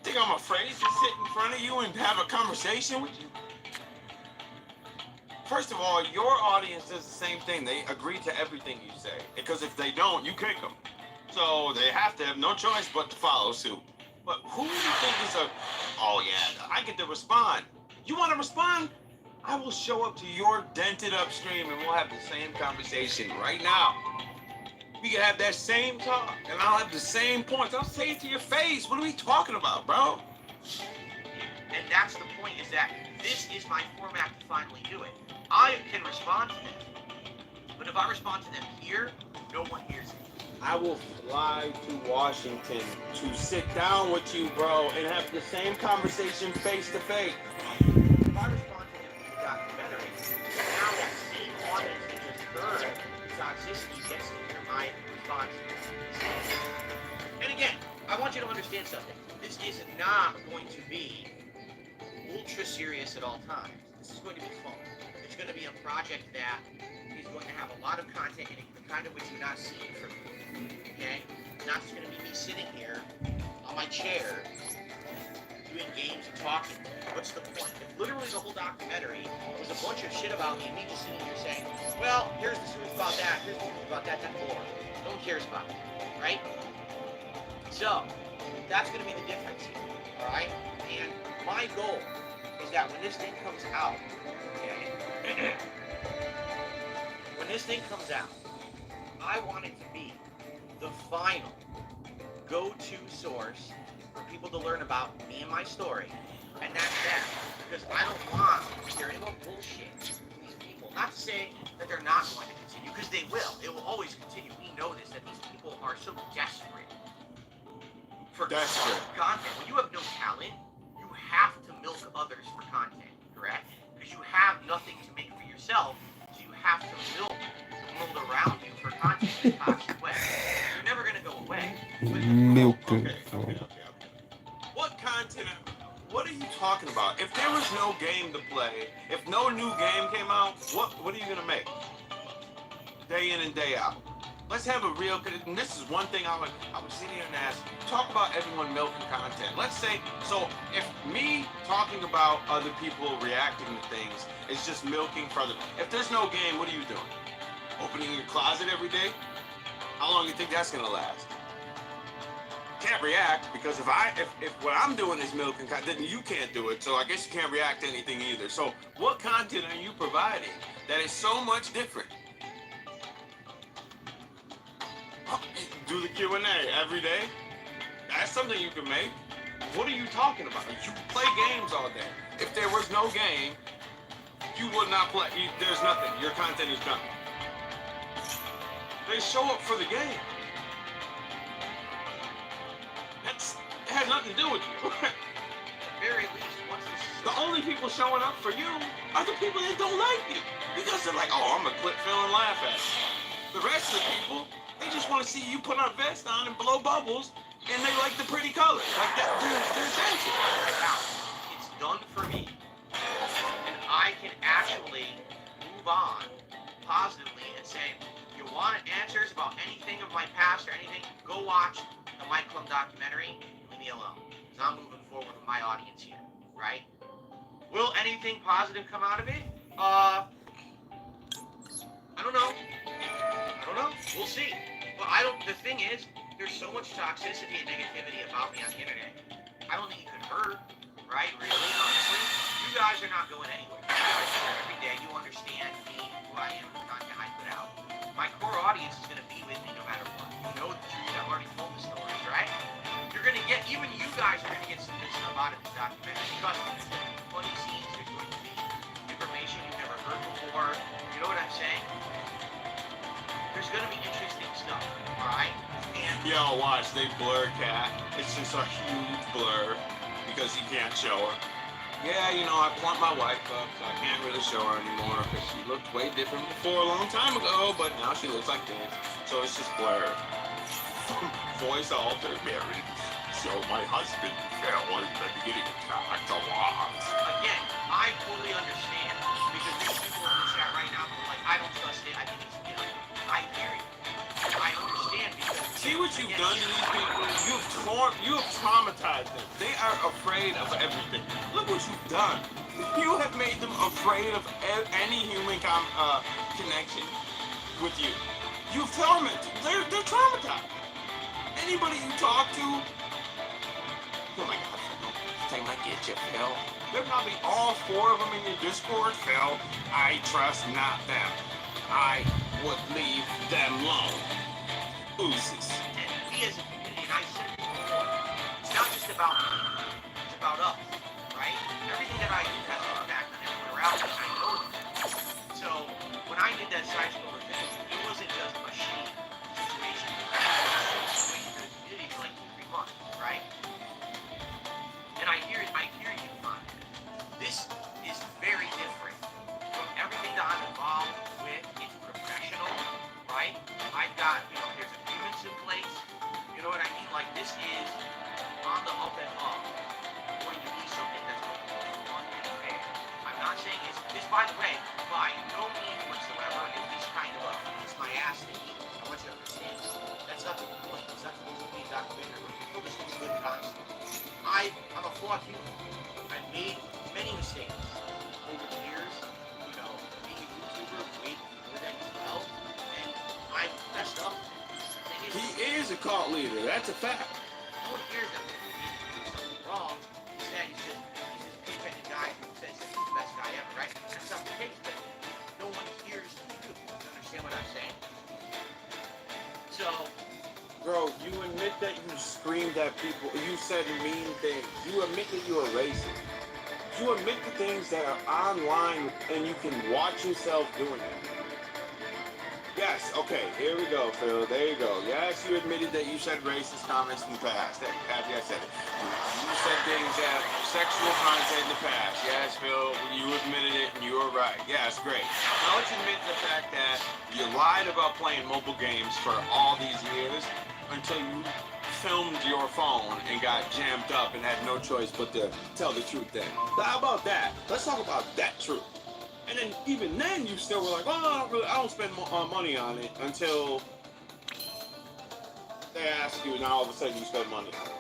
Think I'm afraid to sit in front of you and have a conversation with you? First of all, your audience does the same thing. They agree to everything you say. Because if they don't, you kick them. So they have to have no choice but to follow suit. But who do you think is oh yeah, I get to respond. You want to respond? I will show up to your dented up stream and we'll have the same conversation right now. We can have that same talk, and I'll have the same points. I'll say it to your face. What are we talking about, bro? And that's the point, is that this is my format to finally do it. I can respond to them, but if I respond to them here, no one hears it. I will fly to Washington to sit down with you, bro, and have the same conversation face to face. If I respond to them through the documentary, now that same audience that just heard the toxicity gets to hear my response. And again, I want you to understand something. This is not going to be ultra serious at all times. This is going to be fun. It's going to be a project that is going to have a lot of content in it, the kind of which you're not seeing from me. Okay? It's not just going to be me sitting here on my chair doing games and talking. What's the point? If literally the whole documentary was a bunch of shit about me and me just sitting here saying, well, here's the truth about that, here's the truth about that, that's more. No one cares about it. Right? So, that's going to be the difference here. Alright? And my goal is that when this thing comes out, okay, when this thing comes out, I want it to be the final go-to source for people to learn about me and my story. And that's that. Because I don't want to hear any more bullshit from these people. Not to say that they're not going to continue, because they will. It will always continue. We know this, that these people are so desperate for content. When you have no talent, you have to milk others for content, correct? Because you have nothing to make for yourself, so you have to milk the world around you for content in a toxic way. You're never going to go away. Okay. What content? What are you talking about? If there was no game to play, if no new game came out, what are you going to make? Day in and day out. Let's have a real, and this is one thing I would sit here and ask, talk about everyone milking content. Let's say, so if me talking about other people reacting to things is just milking for other, if there's no game, what are you doing? Opening your closet every day? How long do you think that's gonna last? Can't react, because if what I'm doing is milking content, then you can't do it, so I guess you can't react to anything either. So what content are you providing that is so much different? Do the Q&A every day. That's something you can make. What are you talking about? You play games all day. If there was no game, you would not play. There's nothing. Your content is done. They show up for the game. That has nothing to do with you. At the very least, once this is The only people showing up for you are the people that don't like you. because they're like, oh, I'm gonna clip Phil and laugh at it. The rest of the people, they just want to see you put a vest on and blow bubbles, and they like the pretty colors. Like that, they're attention. Now, it's done for me, and I can actually move on positively and say, you want answers about anything of my past or anything, go watch the Mike Plum documentary, leave me alone. Because I'm moving forward with my audience here, right? Will anything positive come out of it? I don't know. We'll see. But the thing is, there's so much toxicity and negativity about me on the internet. I don't think you could hurt, right? Really, honestly. You guys are not going anywhere. You guys are here every day. You understand me, who I am, the content I put out. My core audience is going to be with me no matter what. You know the truth. I've already told the stories, right? You're going to get, even you guys are going to get some good stuff out of this documentary. Because there's going to be funny scenes. There's going to be information you've never heard before. You know what I'm saying? There's going to be interesting stuff, all right? And Yo, watch, they blur Cat. It's just a huge blur because you can't show her. Yeah, you know, I plumped my wife up, so I can't really show her anymore because she looked way different before a long time ago, but now she looks like this, so it's just blurred. Voice alter married, so my husband fell at the beginning attacked a lot. again, I totally understand because there's people in the chat right now who are like, I don't trust it. I think it's, you know, I hear you. I understand because See what you've done to these people? You have traumatized them. They are afraid of everything. Look what you've done. You have made them afraid of any human connection with you. You've tormented. They're traumatized. Anybody you talk to, oh my God, Phil, this thing might get you, Phil. They're probably all 4 of them in your Discord. Phil, I trust not them. I would leave them alone. Oozes. and we as a community, and I said it before, it's not just about me, it's about us, right? Everything that I do has an impact on everyone around me, I know that. So, when I did that side scroller thing, it wasn't just a sheep situation. I was waiting for the community for like 2-3 months, right? And I hear you, man. This is very different from everything that I'm involved with. It's professional, right? I've got, you know, there's agreements in place. You know what I mean? Like, this is on the up and up. Going to be something that's going to be fun and fair. I'm not saying it's by the way, by no means whatsoever is this kind of a, it's my ass to eat. I want you to understand. That's not the point. It's not supposed to be a documentary. People just do good content. I'm a flawed human. I've made many mistakes over the years. You know, being a YouTuber, way before that as well. And I messed up. He is a cult leader. That's a fact. No one hears that. He's something wrong. He's just an independent guy who says that he's the best guy ever, right? That's not the case, but no one hears the truth. You understand what I'm saying? So, Bro, you admit that you screamed at people, you said mean things. You admit that you are racist. You admit the things that are online and you can watch yourself doing it. Yes, okay, here we go, Phil. There you go. Yes, you admitted that you said racist comments in the past. Abby, I said it. You said things that sexual content in the past. Yes, Phil, you admitted it and you were right. Yes, great. Now let's admit the fact that you lied about playing mobile games for all these years until you filmed your phone and got jammed up and had no choice but to tell the truth then. How about that? Let's talk about that truth. And then even then you still were like, oh, I don't spend money on it until they ask you and now all of a sudden you spend money on it.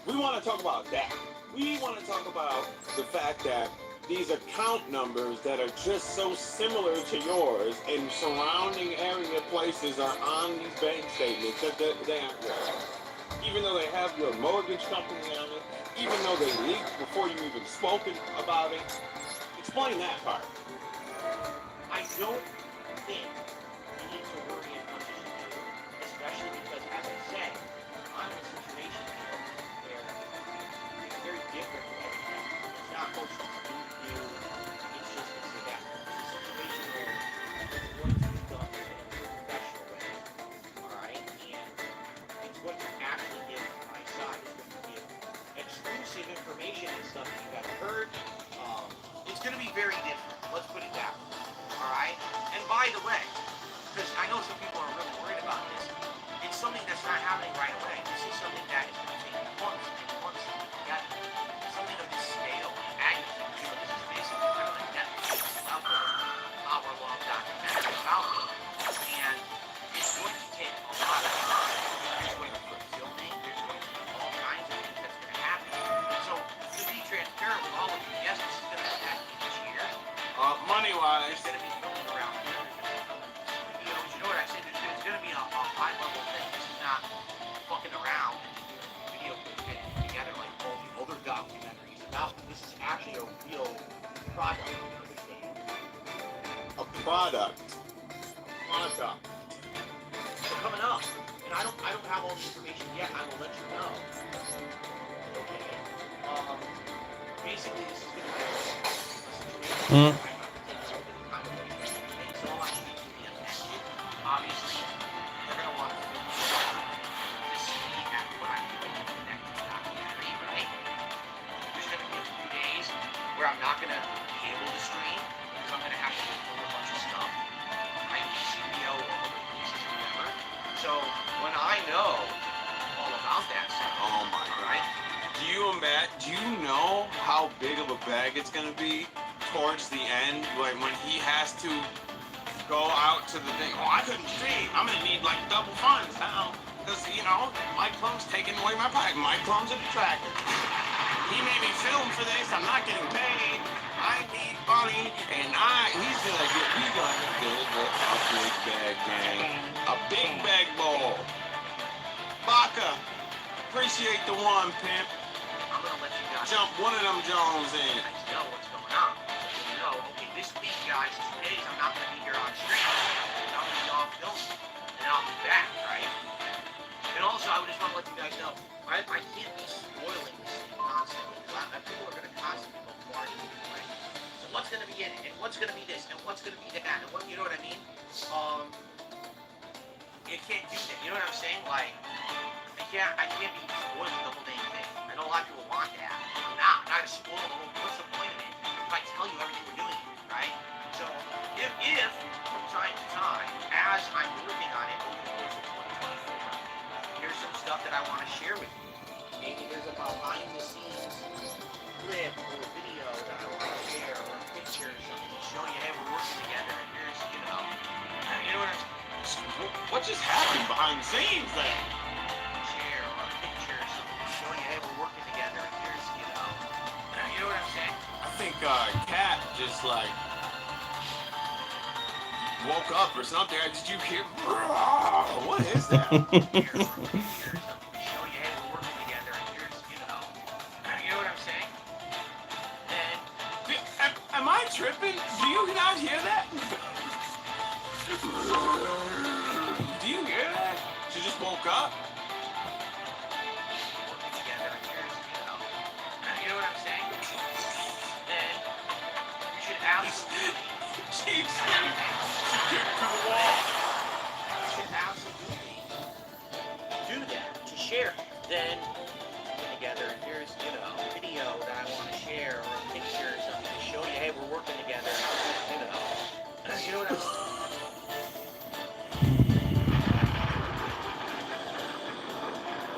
We want to talk about that. We want to talk about the fact that these account numbers that are just so similar to yours and surrounding area places are on these bank statements that they aren't real. Even though they have your mortgage company on it, even though they leaked before you even spoken about it. Explain that part. I don't think you need to worry as much as you do, especially because, as I said, I'm in a situation here where it's very different from everything. It's not what you do, it's just this or that. It's a situation where it's going to be done in a professional way, alright? And it's going to actually give my side, it's going to give exclusive information and stuff that you haven't heard. It's going to be very different. Let's put it that way. by the way, because I know some people are really worried about this, it's something that's not happening right away. This is something that is going to take months and months to put together. Something of this scale and magnitude. You know, this is basically kind of like Netflix level hour-long documentary about it. And it's going to take a lot of time. There's going to be filming. There's going to be all kinds of things that's going to happen. So to be transparent with all of you, yes, this is going to impact me this year. Money-wise. It's going to be filming around here. You know what I said? There's going to be a high-level thing. This is not fucking around and just doing video clips together like all the other documentaries about. This is actually a real product. You understand? A product. So coming up, and I don't have all the information yet. I will let you know. Okay. Basically, this is going to be a situation. So I need to be attention. Obviously, they're going to want to see at what I'm doing in the next documentary, right? There's going to be a few days where I'm not going to be able to stream because I'm going to have to film a bunch of stuff. I need studio or other places or whatever. So when I know all about that stuff, Oh my God. Do you know how big of a bag it's gonna be towards the end, like when he has to go out to the thing? Oh, I couldn't stream. I'm gonna need like double funds now, because Mike Plum's taking away my pipe. Mike Plum's a detractor. He made me film for this. I'm not getting paid. I need money, and he's gonna get a big bag, gang, a big bag bowl. Baka, appreciate the one, pimp. I'm going to let you guys Jump one of them Jones in. know what's going on. So you know, okay, this week, guys, 2 days, I'm not going to be here on stream. I'm going to be off filming, and I'll be back, right? And also, I just want to let you guys know, I can't be spoiling this thing constantly, because people are going to constantly bombard me, right? So what's going to be in it, and what's going to be this, and what's going to be that, and what, you know what I mean? You can't do that, you know what I'm saying? Like, I can't be spoiling the whole dang thing. I know a lot of people want that. I'm not going to spoil the whole, what's the point of it if I tell you everything we're doing, right? So, if from time to time, as I'm working on it over the course of 2024, here's some stuff that I want to share with you. Maybe there's a behind-the-scenes clip or video that I want to share, or a picture or something to show you, hey, we're working together, and here's, you know what I'm saying? What just happened behind the scenes there? Share or a picture or something to show you, hey, we're working together, and here's, you know what I'm saying? I think Cat just like woke up or something. Did you hear? What is that? Show you, hey, we're working together, and here's, you know what I'm saying? And am I tripping? Do you not hear that? Do you hear that? She just woke up. working together, and here's, you know what I'm saying? And you should absolutely. She's getting to the wall. You should absolutely do that to share. Then working together, and here's, a video that I want to share, or a picture or something to show you, hey, we're working together. You know what I'm saying?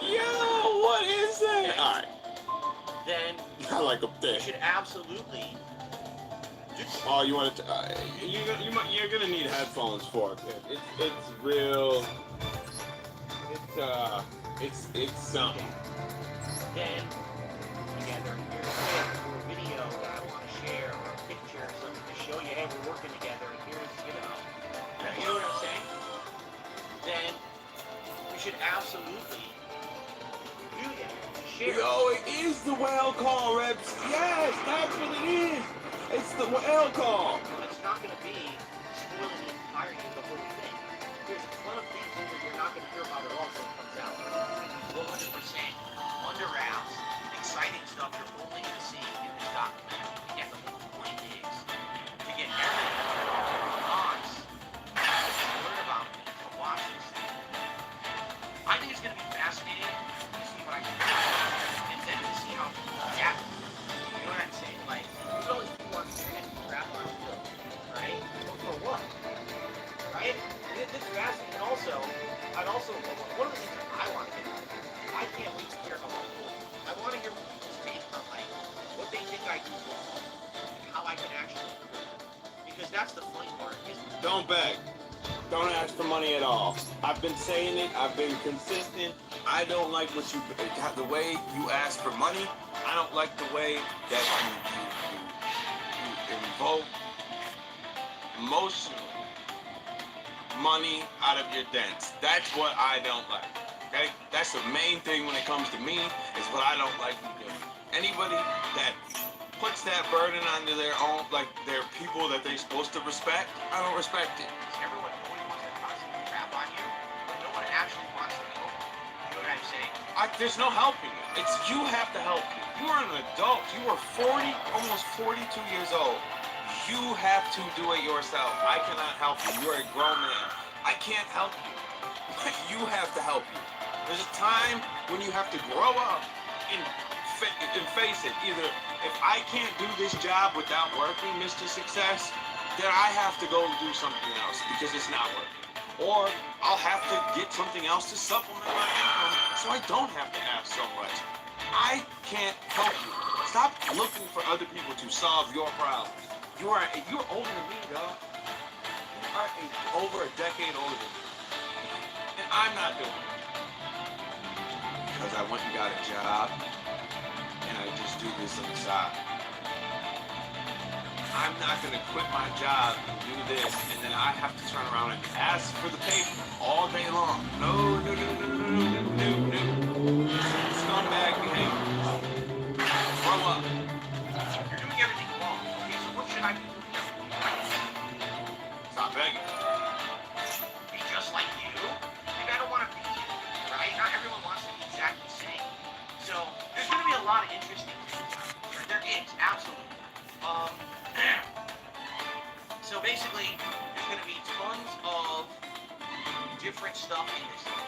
Yo, what is that? All right. Then I like a you thick. should absolutely do. Oh, you want to? You're gonna need headphones for it. It's real. It's something. Then together, here's a video that I want to share, or a picture or something to show you, hey, we're working together, and here's, you know what I'm saying? Then you should absolutely do that. Share. Yo, it is the whale call, Reps. Yes, that's what it is. It's the whale call. It's not going to be spoiling the entirety of the whole thing. There's a ton of things that you're not going to hear about at all when it comes out. 100% under wraps, exciting stuff you're only going to see in this documentary. Again, the whole point is to get everything on, to learn about it, to watch this thing. I think it's going to be fascinating to see what I can do, and then to see how people react. You know what I'm saying? Like, you always want to crap on film. this is fascinating. And also, one of the things that I want to get out of it, I can't wait to hear how people, I want to hear people's take on like what they think I do wrong, and how I can actually improve. Because that's the funny part. Don't beg. Don't ask for money at all. I've been saying it. I've been consistent. I don't like what you the way you ask for money. I don't like the way that you invoke emotional money out of your dents. That's what I don't like. Okay? That's the main thing when it comes to me, is what I don't like to do. Anybody that puts that burden onto their own, like their people that they're supposed to respect, I don't respect it. Everyone always wants to constantly crap on you, but no one actually wants to help you. You know what I'm saying? There's no helping it. It's you have to help you. You are an adult. You are 40, almost 42 years old. You have to do it yourself. I cannot help you. You're a grown man. I can't help you. You have to help you. There's a time when you have to grow up and face it. Either if I can't do this job without working, Mr. Success, then I have to go do something else because it's not working. Or I'll have to get something else to supplement my income so I don't have to ask so much. I can't help you. Stop looking for other people to solve your problems. You're older than me, dog. You are over a decade older than me. And I'm not doing it. Because I went and got a job, and I just do this on the side. I'm not going to quit my job and do this, and then I have to turn around and ask for the paper all day long. No. Scumbag behavior. Grow up. You're doing everything wrong. Okay, so what should I be doing everything right? Stop begging. Be just like you? Maybe I don't want to be you, right? Not everyone wants to be exactly the same. So there's going to be a lot of interesting things. There is, absolutely. So basically, there's going to be tons of different stuff in this talk,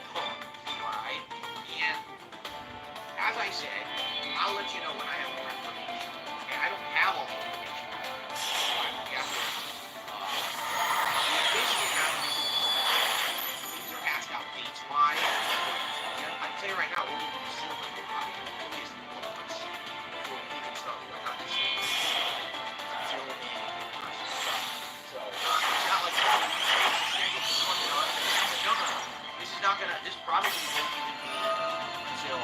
alright? And as I said, I'll let you know when I have more information. Okay, I don't have all the information. Basically, things are hashed out dates wise. I can tell you right now, we're going to be soon. Obviously, months before we even start working on this thing. This probably won't even be until,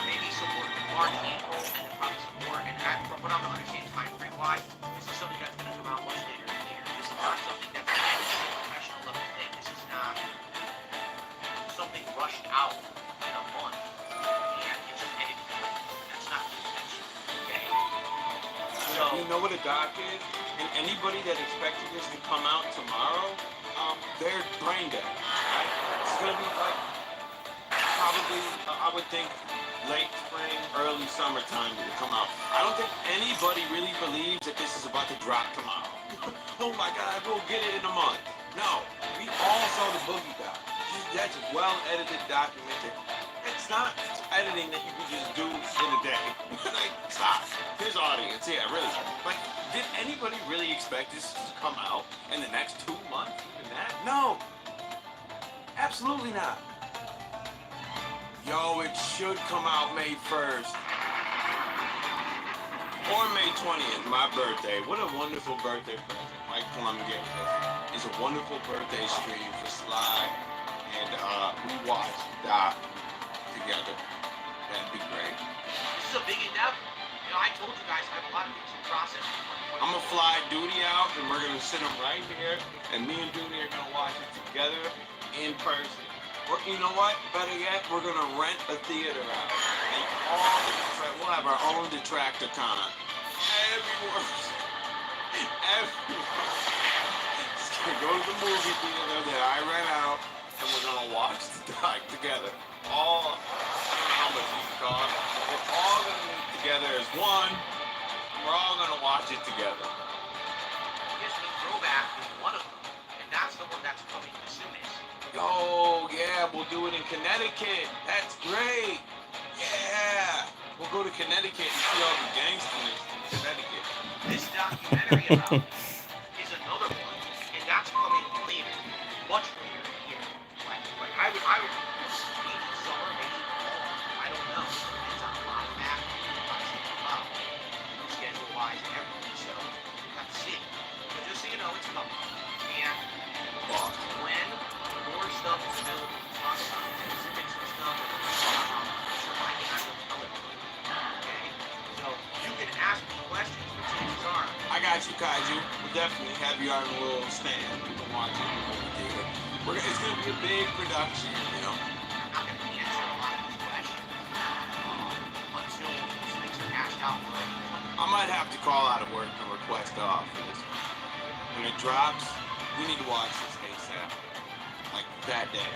maybe somewhere in March, April, and probably some more. And from what I'm understanding time frame wise, this is something that's going to come out much later in the year. This is not something that's a professional level thing. This is not something rushed out in a month. And it's just edited. That's not the intention. Okay? So, you know what a doc is? And anybody that expected this to come out tomorrow, they're brain dead. Right? It's gonna be like probably, I would think, late spring, early summertime to come out. I don't think anybody really believes that this is about to drop tomorrow. Oh my God, we'll get it in a month. No, we all saw the Boogie doc. That's a well-edited documentary. It's not editing that you can just do in a day. Like, stop. His audience, yeah, really. Like, did anybody really expect this to come out in the next 2 months? Even that? No. Absolutely not. Yo, it should come out May 1st. Or May 20th, my birthday. What a wonderful birthday present Mike Plum gave us. It's a wonderful birthday stream for Sly. And we watched Doc together. That'd be great. this is a big endeavor. You know, I told you guys I have a lot of things in process. I'm gonna fly Duty out, and we're gonna sit him right here, and me and Duty are gonna watch it together in person. Or you know what? Better yet, we're gonna rent a theater out, and we'll have our own Detracticon. Everyone, just gonna go to the movie theater that I rent out, and we're gonna watch the doc together. I don't know how much these cost. We're all gonna meet together as one. We're all gonna watch it together. Yes, the throwback is one of them, and that's the one that's coming the soonest. Oh, yeah, we'll do it in Connecticut. That's great. Yeah. We'll go to Connecticut and see all the gangsters in Connecticut. This documentary about it is another one, and that's coming later. much later here. Like I would maybe summer, maybe fall. I don't know. Depends on a lot of factors. Schedule wise and everything. So we'll have to see. But just so you know, it's coming. And when more stuff is available to talk about, specifics and stuff, I can tell it. Okay? So you can ask me questions, but chances are I got you, Kaiju. We'll definitely have you on a little stand. We can watch it. It's going to be a big production, you know? I'm not going to answer a lot of these questions until these things are hashed out. I might have to call out of work and request off. When it drops, we need to watch this ASAP. Like that day.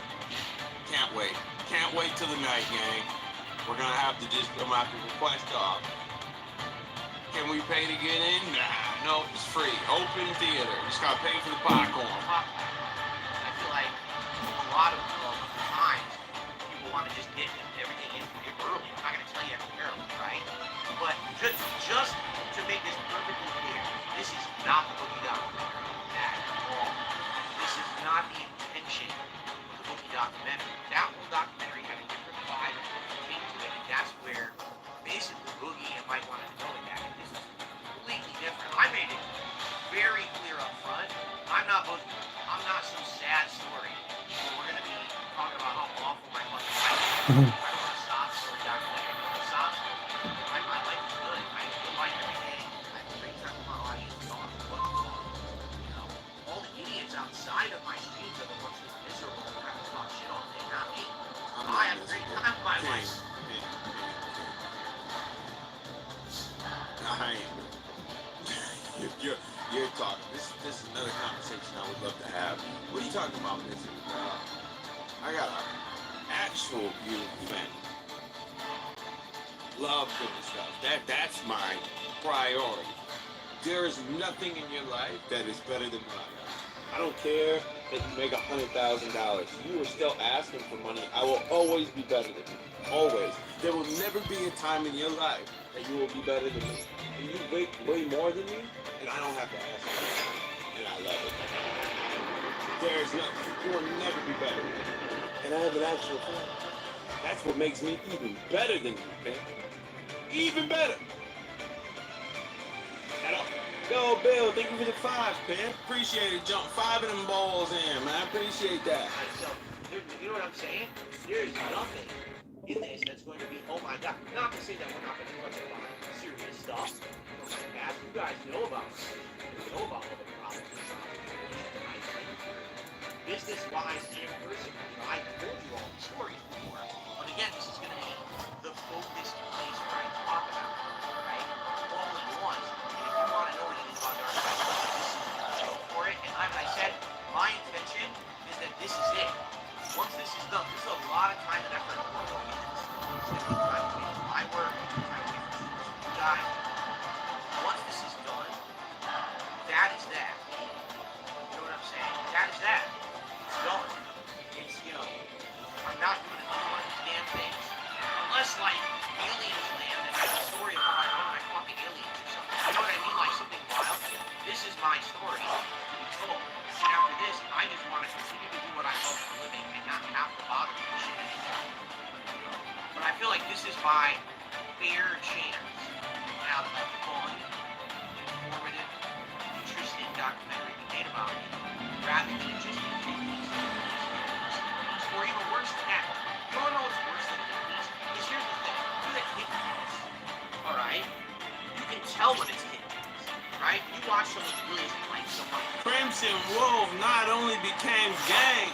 Can't wait. Can't wait till the night, gang. I'm gonna have to request off. Can we pay to get in? Nah, no, it's free. Open theater. Just gotta pay for the popcorn. I feel like a lot of times people want to just get everything in early. I'm not gonna tell you everything early, right? But just to make this perfectly clear, this is not the Boogie documentary at all. This is not the intention of the Boogie documentary. That whole documentary had a different vibe and thing to it, and that's where basically Boogie and Mike wanted to go with that. This is completely different. I made it very clear up front. I'm not Boogie. I'm not some sad story where we're gonna be talking about how awful my fucking life is. I don't want to stop story documentary. Stop story. My life is good. I feel like every day. I have a great time with my audience. We all have fun. You know, all the idiots outside of my streams are the ones who are miserable and have to talk shit all day, not me. I have a great time with my life. You're talking. This is another conversation I would love to have. What are you talking about, Missy? I got an actual beautiful family. Love good stuff. That's my priority. There is nothing in your life that is better than what I got. I don't care that you make $100,000. You are still asking for money. I will always be better than you. Always. There will never be a time in your life that you will be better than me. And you make way more than me, and I don't have to ask for it. And I love it. There is nothing. You will never be better than me. And I have an actual family. That's what makes me even better than you, man. Even better. Yo, Bill, thank you for the 5, man. Appreciate it. Jump 5 of them balls in, man. I appreciate that. So, you know what I'm saying? There's nothing in this that's going to be, oh my God. Not to say that we're not going to touch upon serious stuff. As you guys know about this. You know about all the problems. Business-wise and personally, I've told you all the stories before. But again, this is going to be the focused place where I talk about it, right? All at once. And if you want to know anything about our life, this is the show for it. And like I said, my intention is that this is it. Once this is done, this is a lot of time and effort going into this. This is time to make my work, time to make you guys. Once this is done, that is that. You know what I'm saying? That is that. It's done. It's, you know, I'm not doing another one of these damn things. Unless, like, aliens land and I have a story about my own, fucking aliens or something. You know what I mean? Like something wild. This is my story to be told. And after this, I just want to continue to do what I love for a living and not have to bother with this shit anymore. But I feel like this is my fair chance to have a fun, informative, interesting documentary made about me, rather than just be movies, or even worse than that. You wanna know what's worse than movies? Is here's the thing. Do that hit movies. Alright? You can tell when it's hit movies. Right? You watch someone who really isn't like someone. Crimson Wolf not only became gang,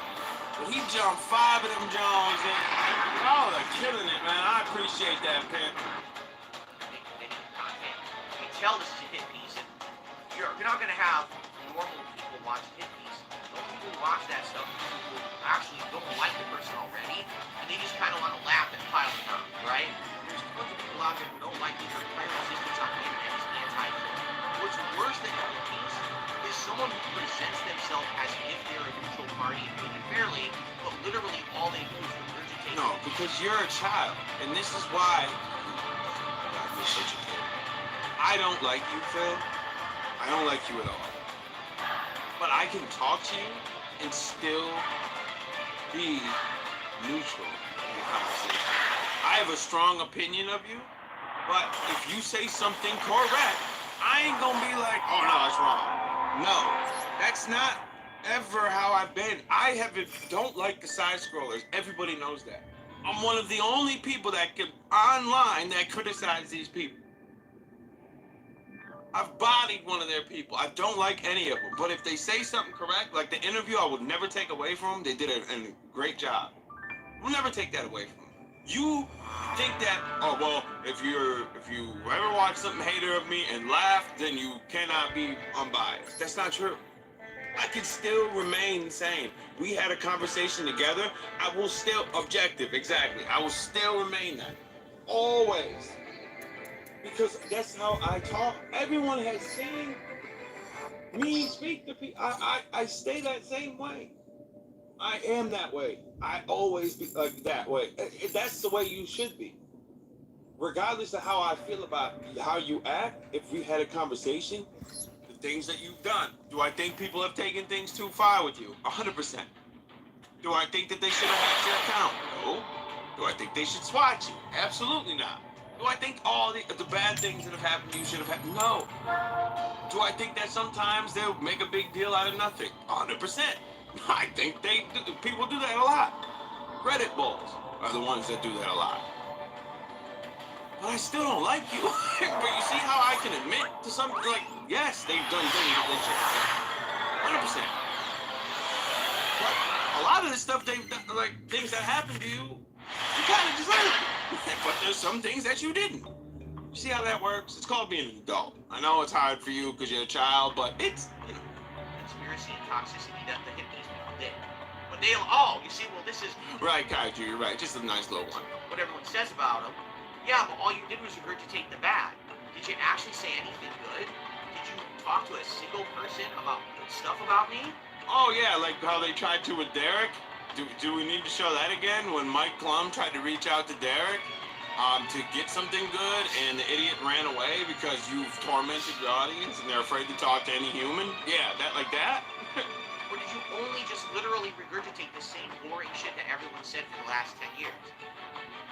but he jumped 5 of them Jones in. Oh, they're killing it, man. I appreciate that, Pimp. You can tell this is a hit piece. And you're not going to have normal people watch hit piece. Those people who watch that stuff, people who actually don't like the person already, and they just kind of want to laugh and pile it on, right? There's a bunch of people out there who don't like the entire resistance on the internet is anti-hit. What's worse than a hit piece is someone who presents themselves as if they're a neutral party and doing it fairly, but literally all they do is regurgitate. No, because you're a child, and this is why you're such a kid. I don't like you, Phil. I don't like you at all. but I can talk to you and still be neutral in the conversation. I have a strong opinion of you, but if you say something correct, I ain't gonna be like, oh no, it's wrong. No, that's not ever how I've been. Don't like the side scrollers. Everybody knows that. I'm one of the only people that can online that criticize these people. I've bodied one of their people. I don't like any of them. But if they say something correct, like the interview, I would never take away from them. They did a great job. We'll never take that away from them. You think that, oh well, if you ever watch something hater of me and laugh, then you cannot be unbiased. That's not true. I can still remain sane. We had a conversation together. I will still objective, exactly. I will still remain that. Always. Because that's how I talk. Everyone has seen me speak to people. I stay that same way. I am that way. I always be like that way. That's the way you should be. Regardless of how I feel about how you act, if we had a conversation, the things that you've done. Do I think people have taken things too far with you? 100%. Do I think that they should have hacked your account? No. Do I think they should swat you? Absolutely not. Do I think all the bad things that have happened to you should have happened? No. Do I think that sometimes they'll make a big deal out of nothing? 100%. I think people do that a lot. Reddit bulls are the ones that do that a lot. But I still don't like you. But you see how I can admit to something like, yes, they've done things that they should have. 100%. But a lot of the stuff they've done, like things that happened to you, you kind of deserve it. But there's some things that you didn't. You see how that works? It's called being an adult. I know it's hard for you because you're a child, but it's, you know. Conspiracy and toxicity that the hippies did. But they, you see, well, this is... Right, Kaiju, you're right. Just a nice little one. What everyone says about them. Yeah, but all you did was regurgitate the bad. Did you actually say anything good? Did you talk to a single person about good stuff about me? Oh, yeah, like how they tried to with Derek. Do we need to show that again? When Mike Klum tried to reach out to Derek to get something good, and the idiot ran away because you've tormented your audience and they're afraid to talk to any human? Yeah, that like that? Or did you only just literally regurgitate the same boring shit that everyone said for the last 10 years?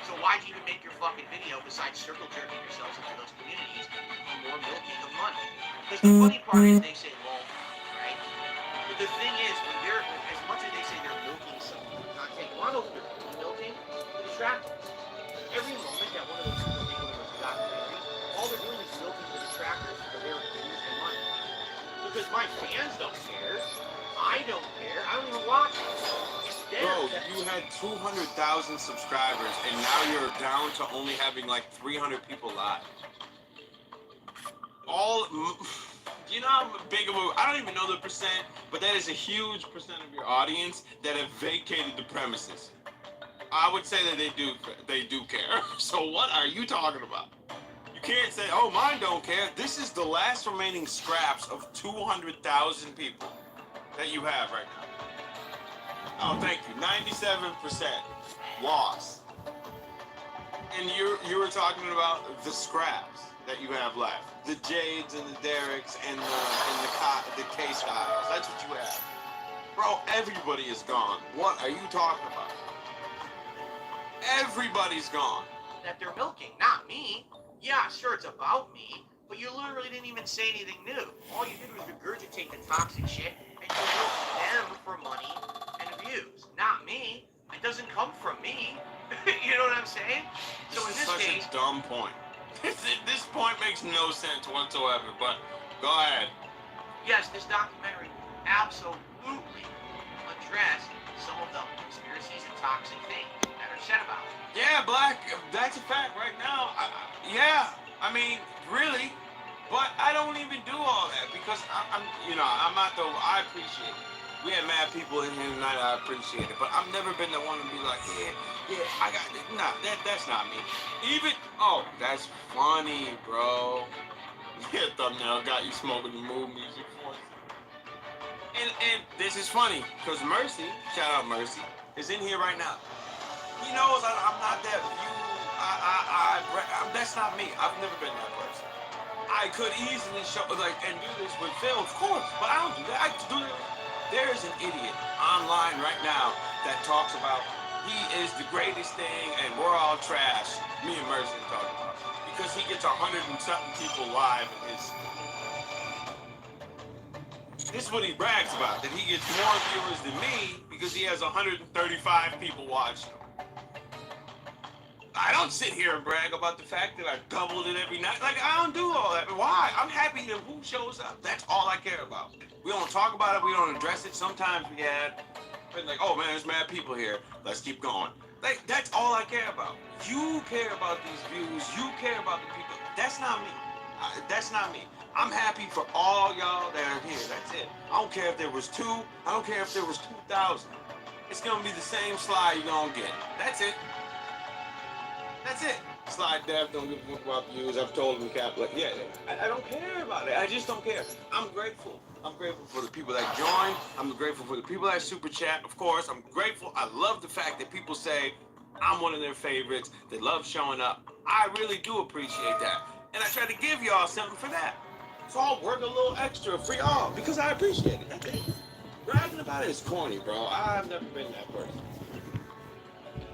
So why'd you even make your fucking video besides circle jerking yourselves into those communities for more milking of money? Because the funny part is they say lol, right? But the thing is, when they're, as much as they say they're milking something, content, you want to know who they're milking? The detractors. Every moment that one of those people make one of those documentaries, all they're doing is milking the detractors for their views and money. Because my fans don't care. I don't care. I don't even watch it. Bro, you had 200,000 subscribers, and now you're down to only having like 300 people live. You know how big of a, I don't even know the percent, but that is a huge percent of your audience that have vacated the premises. I would say that they do care. So what are you talking about? You can't say, oh, mine don't care. This is the last remaining scraps of 200,000 people that you have right now. Oh, thank you. 97% loss. And you were talking about the scraps that you have left. The Jades and the Derricks and the K-Styles. That's what you have. Bro, everybody is gone. What are you talking about? Everybody's gone. That they're milking, not me. Yeah, sure, it's about me, but you literally didn't even say anything new. All you did was regurgitate the toxic shit, and you milked them for money and views, not me. It doesn't come from me. You know what I'm saying? So in this case, such a dumb point. This point makes no sense whatsoever, but go ahead. Yes, this documentary absolutely addressed some of the conspiracies and toxic things that are said about it. Yeah, Black, that's a fact right now. I mean, really, but I don't even do all that because I'm not the, I appreciate it. We had mad people in here tonight, I appreciate it, but I've never been the one to be like, yeah, I got it. Nah, that's not me. Even, that's funny, bro. Yeah, thumbnail got you smoking the mood music for us. And this is funny, because Mercy, shout out Mercy, is in here right now. He knows I'm not that view. That's not me. I've never been that person. I could easily show like and do this with Phil, of course, but I don't do that. I do it. There's an idiot online right now that talks about he is the greatest thing and we're all trash. Me and Mercy are talking about because he gets 100 and something people live in his. This is what he brags about, that he gets more viewers than me because he has 135 people watching. I don't sit here and brag about the fact that I doubled it every night. Like, I don't do all that. Why? I'm happy that who shows up. That's all I care about. We don't talk about it. We don't address it. Sometimes we had, been like, oh man, there's mad people here. Let's keep going. Like, that's all I care about. You care about these views. You care about the people. That's not me. That's not me. I'm happy for all y'all that are here. That's it. I don't care if there was 2. I don't care if there was 2,000. It's gonna be the same slide you're gonna get. That's it. That's it. Slide dev, don't give a fuck about views. I've told him, Cap, like, yeah, I don't care about it. I just don't care. I'm grateful. I'm grateful for the people that join. I'm grateful for the people that super chat. Of course, I'm grateful. I love the fact that people say I'm one of their favorites. They love showing up. I really do appreciate that. And I try to give y'all something for that. So I'll work a little extra for y'all because I appreciate it. That's it. Bragging about it is corny, bro. I've never been that person.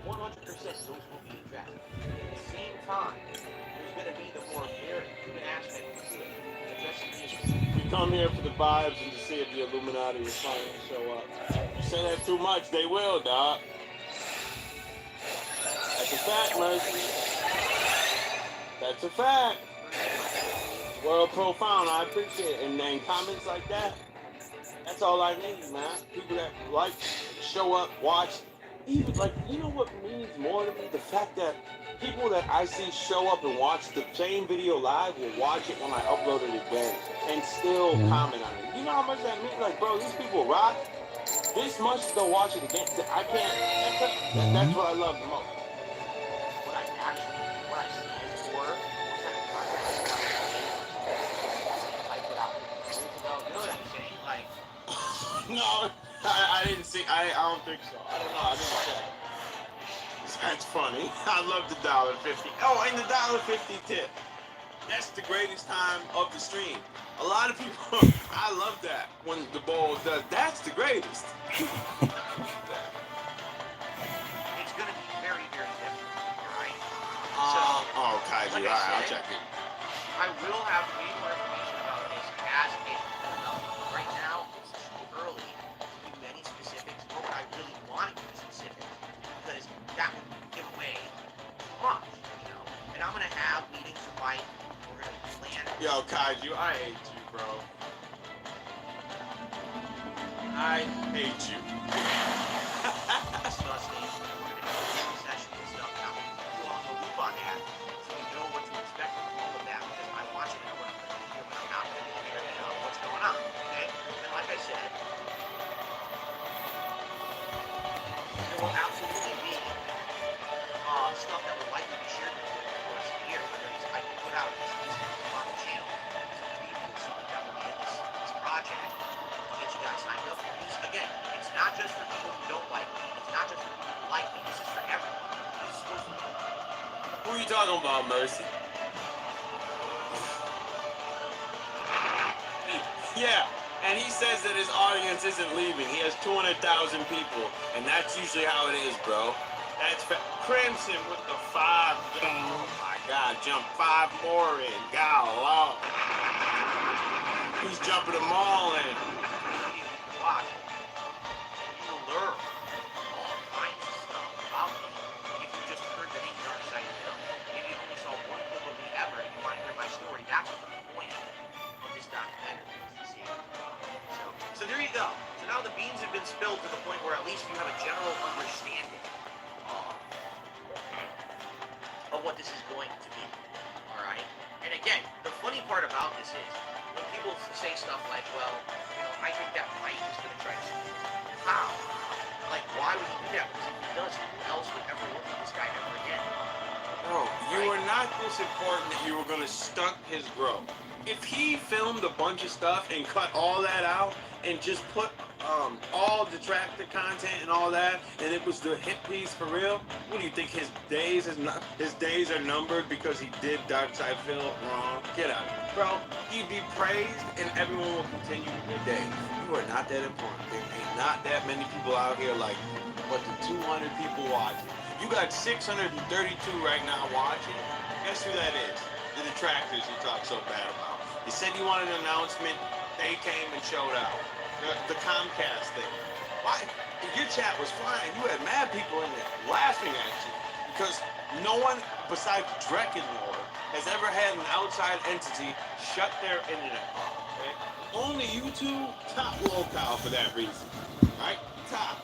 100% those will be addressed. At the same time, there's going to be the more very human aspect to it. Addressing the issue. We come here for the vibes and to see if the Illuminati is finally show up. You say that too much, they will, dog. That's a fact, Mercy. That's a fact. World profound, I appreciate it. And then comments like that, that's all I need, man. People that like, show up, watch. Even like, you know what means more to me? The fact that people that I see show up and watch the same video live will watch it when I upload it again and still comment on it. You know how much that means? Like, bro, these people rock. This much they'll watch it again. I can't. That's what I love the most. What I stand for, what kind of progress I put out. You know what I'm saying? Like, No, I didn't see. I don't think so. I don't know. I didn't check. That's funny. I love the $1.50. Oh, and the $1.50 tip. That's the greatest time of the stream. A lot of people, I love that when the bowl does. That's the greatest. It's gonna be very, very different, right? Kaiju. Like All right, I'll said, check it. I will have way more information about this as it comes up. Right now, it's too early to give any specifics, nor would I really want to give specifics, because that would give away too much, you know? And I'm gonna have meetings with Mike. We're gonna plan. Yo, Kaiju, I hate you, bro. I hate you. Disgusting. We're gonna do sessions and stuff. And I'm gonna do on the loop on that, so you know what to expect from all of that. Because I watch it and I want to hear when I'm not going to hear what's going on. Okay? And like I said, there will absolutely be stuff that will likely be shared with you over the course of the year. Whether it's I can put out this on the channel, some previews, something that will be in this project to get you guys signed up. Because again, it's not just for people who don't like me. It's not just for people who like me. This is for everyone. This is supposed to be. Who are you talking about, Mercy? Yeah, and he says that his audience isn't leaving. He has 200,000 people, and that's usually how it is, bro. That's Crimson with the 5. Oh my God, jump 5 more in. God, Lord. He's jumping them all in. Watch. You will learn all kinds of stuff about me if you just heard the name Dark Side Film. If you only saw one clip of me ever and you want to hear my story, that's what the point of this documentary is to see. So there you go. So now the beans have been spilled to the point where at least you have a general understanding of what this is going to be. Alright? And again, the funny part about this is when people say stuff like, well, you know, I think that Mike is going to try to how? Like, why would he do that? Because if he does, who else would ever work with this guy ever again? Bro, you were not this important that you were going to stunt his growth. If he filmed a bunch of stuff and cut all that out and just put all detractor content and all that, and it was the hit piece for real, what do you think his days are numbered because he did Dark Side Phil wrong? Get out of here. bro, you'd be praised and everyone will continue your day. You are not that important. There ain't not that many people out here like but the 200 people watching. You got 632 right now watching. Guess who that is? The detractors you talk so bad about. You said you wanted an announcement. They came and showed out. The Comcast thing. Why? Your chat was fine. You had mad people in there laughing at you because no one besides Dreckenlord has ever had an outside entity shut their internet off. Okay? Only you two top locale for that reason. Right? Top.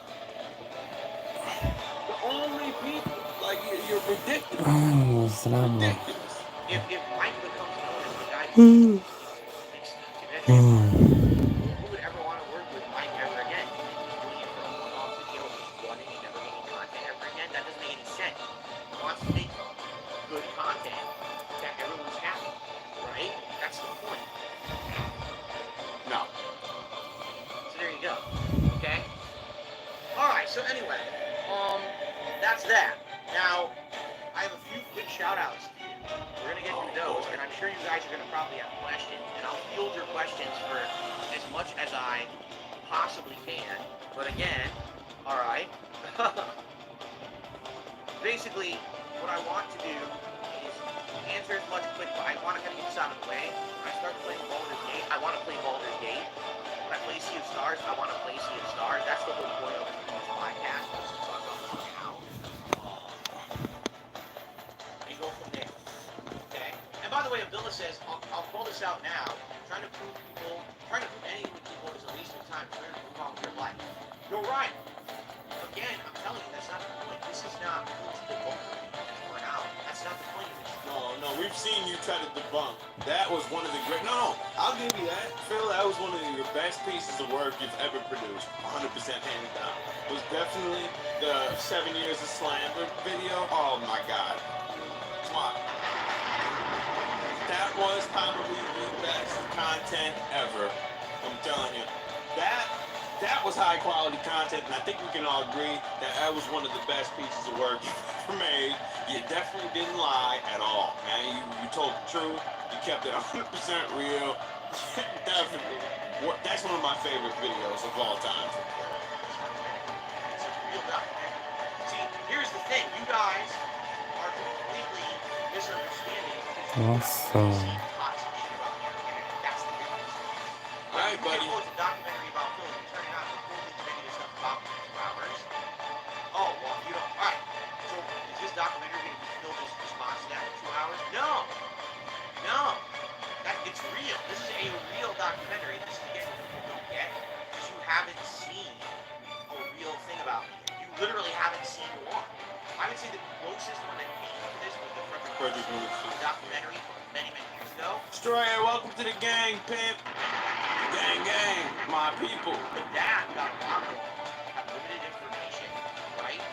The only people, like, you're ridiculous. Oh, salamu. Ridiculous. If Mike becomes known as the guy Hmm. eventually, who would ever want to work with Mike ever again? He's doing it for a one-off video, just one and he's never making content ever again. That doesn't make any sense. He wants to make good content that everyone's happy, right? That's the point. No. So there you go. Okay? Alright, so anyway, that's that. Now, I have a few quick shout-outs. We're going to get through those, and I'm sure you guys are going to probably have questions, and I'll field your questions for as much as I possibly can. But again, alright, basically, what I want to do is answer as much quick, but I want to kind of get this out of the way. When I start playing Baldur's Gate, I want to play Baldur's Gate. When I play Sea of Stars, I want to play Sea of Stars. That's the whole point of this podcast, is to talk about this now. And go from there. Okay? And by the way, Abdullah says, I'll call this out now. Trying to prove anything to people is a waste of time. Trying to move on with your life. You're right. Again, I'm telling you, that's not the point. This is not to debunk burn out. That's not the point of this. No, we've seen you try to debunk. That was one of the great. No, I'll give you that. Phil, that was one of your best pieces of work you've ever produced. 100% hands down. It was definitely the 7 Years of Slammer video. Oh my God. Mwah. That was probably the best content ever. I'm telling you. That was high quality content, and I think we can all agree that that was one of the best pieces of work you've ever made. You definitely didn't lie at all, man. You told the truth. You kept it 100% real. Definitely. That's one of my favorite videos of all time. It's a real documentary. See, here's the thing. You guys are completely misunderstanding. Awesome. That's the difference. Alright, buddy. It's a documentary about film. You turn it on, the film is making this stuff about 2 hours. Oh, well, you don't. Alright. So, is this documentary going to be filmed as response to that for 2 hours? No. It's real. This is a real documentary. This is again what people don't get, because you haven't seen a real thing about me. You literally haven't seen one. I would say the closest one that came to this was the Frederick Wilson documentary from many years ago. Strayer, welcome to the gang, pimp. Gang, my people. But that got a lot more. Have limited information, right?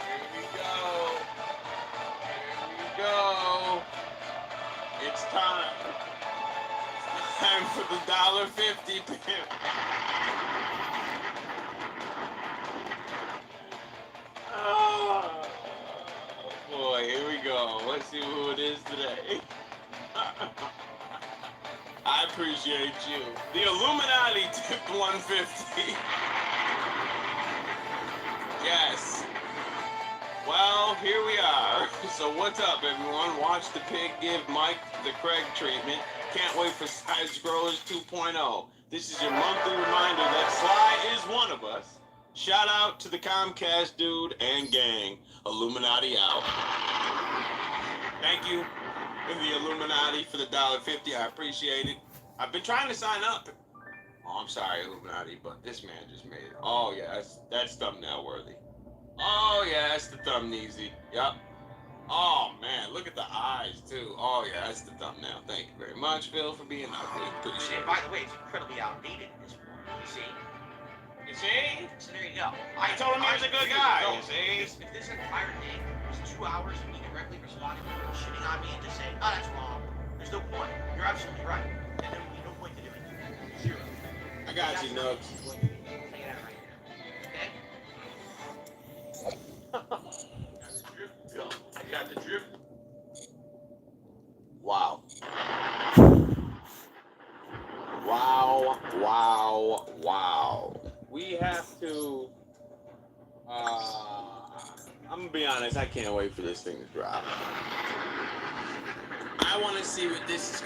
Here we go. It's time. Time for the $1.50 pimp. Oh boy, here we go. Let's see who it is today. I appreciate you. The Illuminati tipped $1.50. Yes. Well, here we are. So what's up, everyone? Watch the pig give Mike the Craig treatment. Can't wait for Side Scrollers 2.0. This is your monthly reminder that Sly is one of us. Shout out to the Comcast dude and gang. Illuminati out. Thank you, the Illuminati, for the $1.50. I appreciate it. I've been trying to sign up. Oh, I'm sorry, Illuminati, but this man just made it. Oh yeah, that's thumbnail worthy. Oh yeah, that's the thumbneasy. Yep. Oh man, look at the eyes too. Oh yeah, that's the thumbnail. Thank you very much, Phil, for being ugly. Appreciate And it. by the way, it's incredibly outdated at this point. You see? You see? So there you go. I told him he was a good guy. You see? If this entire thing was 2 hours of me directly responding to people shitting on me and just saying, oh, that's wrong, there's no point. You're absolutely right. And there would be no point to doing it. Zero. I got you, Nugs. Okay? I got the drip. Wow. we have to. I'm gonna be honest. I can't wait for this thing to drop. I want to see what this is